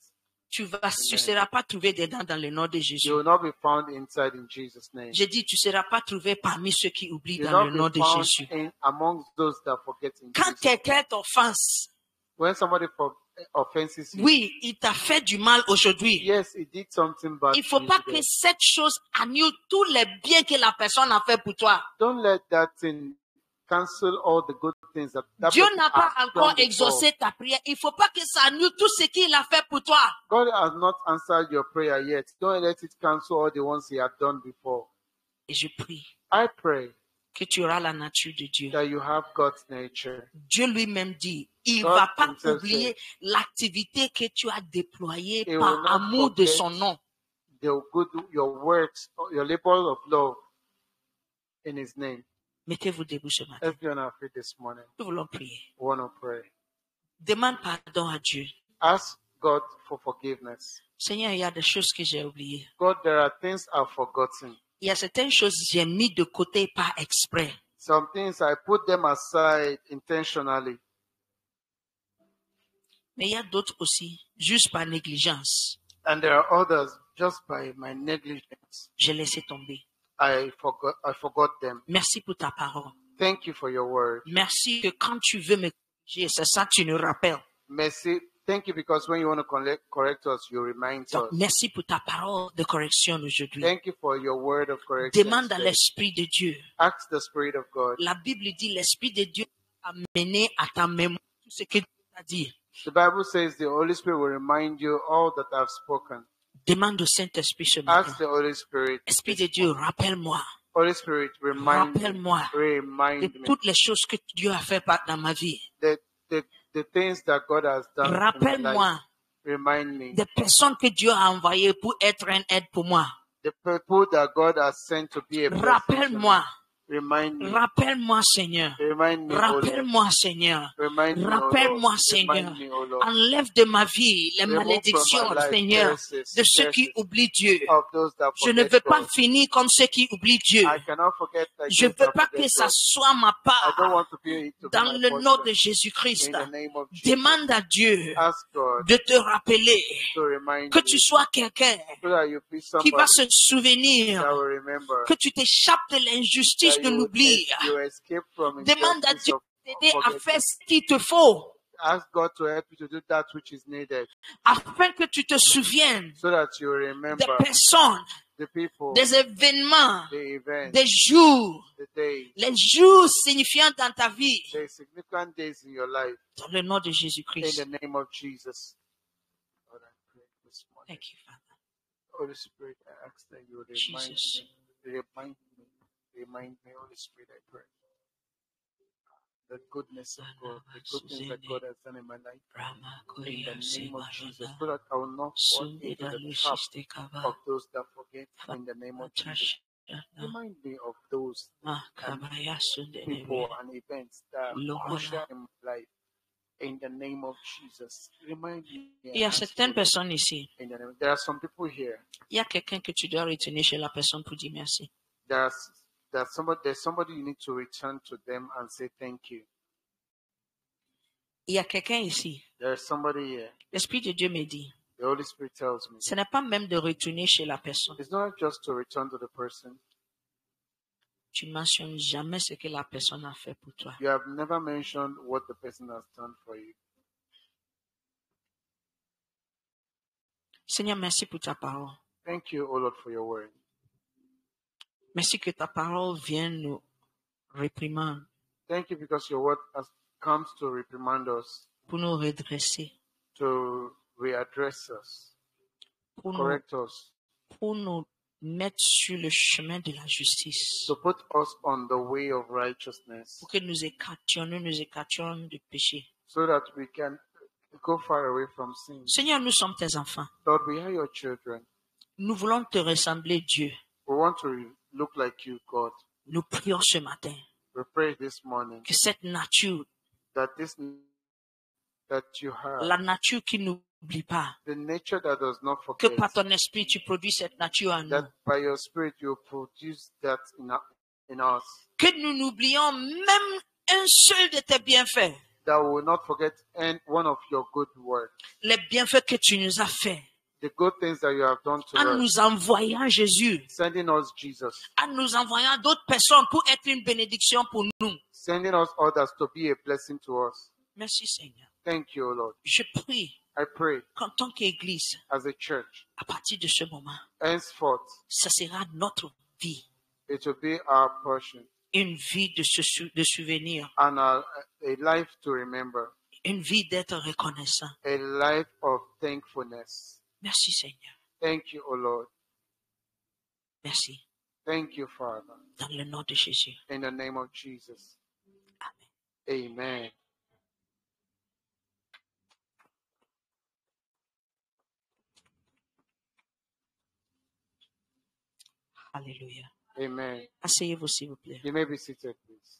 Tu ne seras pas trouvé dedans dans le nom de You Jésus. will not be found inside in Jesus' name. J'ai dit, tu ne seras pas trouvé parmi ceux qui oublient You will dans not le nom be de found Jésus. amongst those that forget in Quand Jesus. quelqu'un t'offense, When somebody offenses you, oui, il t'a fait du mal aujourd'hui. yes, he did something bad. Il ne faut to you pas today. que cette chose annule tous les biens que la personne a fait pour toi. Don't let that thing cancel all the good things that Dieu person n'a pas has encore done before. exaucé ta prière. Il ne faut pas que ça annule tout ce qu'il a fait pour toi. God has not answered your prayer yet. Don't let it cancel all the ones He had done before. Et je prie I pray que tu auras la nature de Dieu. that you have God's nature. Dieu lui-même dit, il ne God va pas himself oublier l'activité que tu as déployée He will par not amour de forget son nom. your works, your labor of love in His name. Mettez-vous debout ce matin. Let's be on our feet this morning. Nous voulons prier. We want to pray. Demande pardon à Dieu. Ask God for forgiveness. Seigneur, il y a des choses que j'ai oubliées. God, there are things I've forgotten. Il y a certaines choses que j'ai mis de côté par exprès. Some things I put them aside intentionally. Mais il y a d'autres aussi, juste par négligence. And there are others just by my negligence. J'ai laissé tomber. I forgot them. Merci pour ta parole. Thank you for your word. Merci que quand tu veux me corriger, c'est ça que tu nous rappelles. Mercy. Thank you because when you want to correct us, you remind Donc, us. merci pour ta parole de correction aujourd'hui. Thank you for your word of correction. Demande à today. l'Esprit de Dieu. Ask the Spirit of God. La Bible dit, l'Esprit de Dieu a mené à ta mémoire tout ce que Dieu t'a dit. The Bible says the Holy Spirit will remind you all that I've spoken. Demande au Saint-Esprit ce matin. Ask the Holy Spirit. Esprit de Dieu, rappelle-moi. Holy Spirit, remind Rappelle-moi de me toutes les choses que Dieu a fait dans ma vie. the things that God has done in my Rappelle-moi life. Remind me. des personnes que Dieu a envoyées pour être une aide pour moi. The people that God has sent to be a blessing to me. Rappelle-moi. Remind me. Rappelle-moi, Seigneur. Remind me, O Lord. Rappelle-moi, Seigneur. Remind me, O Lord. Rappelle-moi, Seigneur. Remind me, O Lord. Enlève de ma vie les Remove malédictions, from my life Seigneur, curses, de ceux qui curses oublient Dieu. of those that Je ne forget veux pas God. finir comme ceux qui oublient Dieu. I cannot forget like Je ne those veux that pas forget que ça God. soit ma I don't part. want to be to be Dans my le nom portion. de Jésus-Christ, In the name of Jesus. demande à Dieu Ask God de te rappeler to remind que you tu sois quelqu'un so that you be qui va somebody se souvenir, that will remember que tu t'échappes de l'injustice that de l'oubli. you escape from Demande à injustice Dieu of de t'aider à forgetting. faire ce qu'il te faut, Ask God to help you to do that which is needed afin que tu te souviennes so that you des remember personnes, the people, des événements, the events, des jours, the days, les jours signifiants dans ta vie. the significant days in your life. Dans le nom de In Jésus-Christ. the name of Jesus. Lord, I pray this morning. Thank you, Father. Holy Spirit, I ask that you remind Jesus. me, remind me, Holy Spirit, I pray. The goodness of God, the goodness that God has done in my life. Rama In the Korea name of Jesus, Sebarada. so that I will not fall Sunde into da the trap Lushiste Kaba. of those that forget. In the name of Jesus, remind me of those Makabaya Sunde people Nebe. and events that are Lord. crucial in my life. In the name of Jesus, remind me. Il y a certaines personnes ici. In the name, there are some people here. Il y a quelqu'un que tu dois retenir chez la personne pour dire merci. There's somebody you need to return to them and say thank you. Il y a quelqu'un ici. There's somebody here. L'Esprit de Dieu me dit, The Holy Spirit tells me. ce n'est pas même de retourner chez la personne. It's not just to return to the person. Tu ne mentionnes jamais ce que la personne a fait pour toi. You have never mentioned what the person has done for you. Seigneur, merci pour ta parole. Thank you, O Lord, for your word. Merci que ta parole vienne nous réprimer, Thank you because your word comes to reprimand us, pour nous redresser, to readdress us, pour nous, correct us, pour nous mettre sur le chemin de la justice, to put us on the way of righteousness, pour que nous nous écartions du péché. so that we can go far away from sin. Seigneur, nous sommes tes enfants. Lord, we are your children. Nous voulons te ressembler, Dieu. We want to look like you, God. Nous prions ce matin We pray this morning que cette nature, that you have, la nature qui n'oublie pas, the nature that does not que forget, par ton esprit tu produis cette nature en nous. that by your Spirit you produce that in us, Que nous n'oublions même un seul de tes bienfaits. that we will not forget one of your good works, Les bienfaits que tu nous as faits. the good things that you have done to En us, nous envoyant Jésus. sending us Jesus, En nous envoyant d'autres personnes pour être une bénédiction pour nous. sending us others to be a blessing to us. Merci Seigneur. Thank you, O Lord. Je prie I pray qu'en tant qu'Église, as a church, à partir de ce moment, henceforth, ça sera notre vie. it will be our portion. une vie de souvenir, and a life to remember, une vie d'être reconnaissant. a life of thankfulness. Merci Seigneur. Thank you, O Lord. Merci. Thank you, Father. Dans le nom de Jésus. In the name of Jesus. Amen. Amen. Alléluia. Amen. Asseyez-vous s'il vous plaît. You may be seated, please.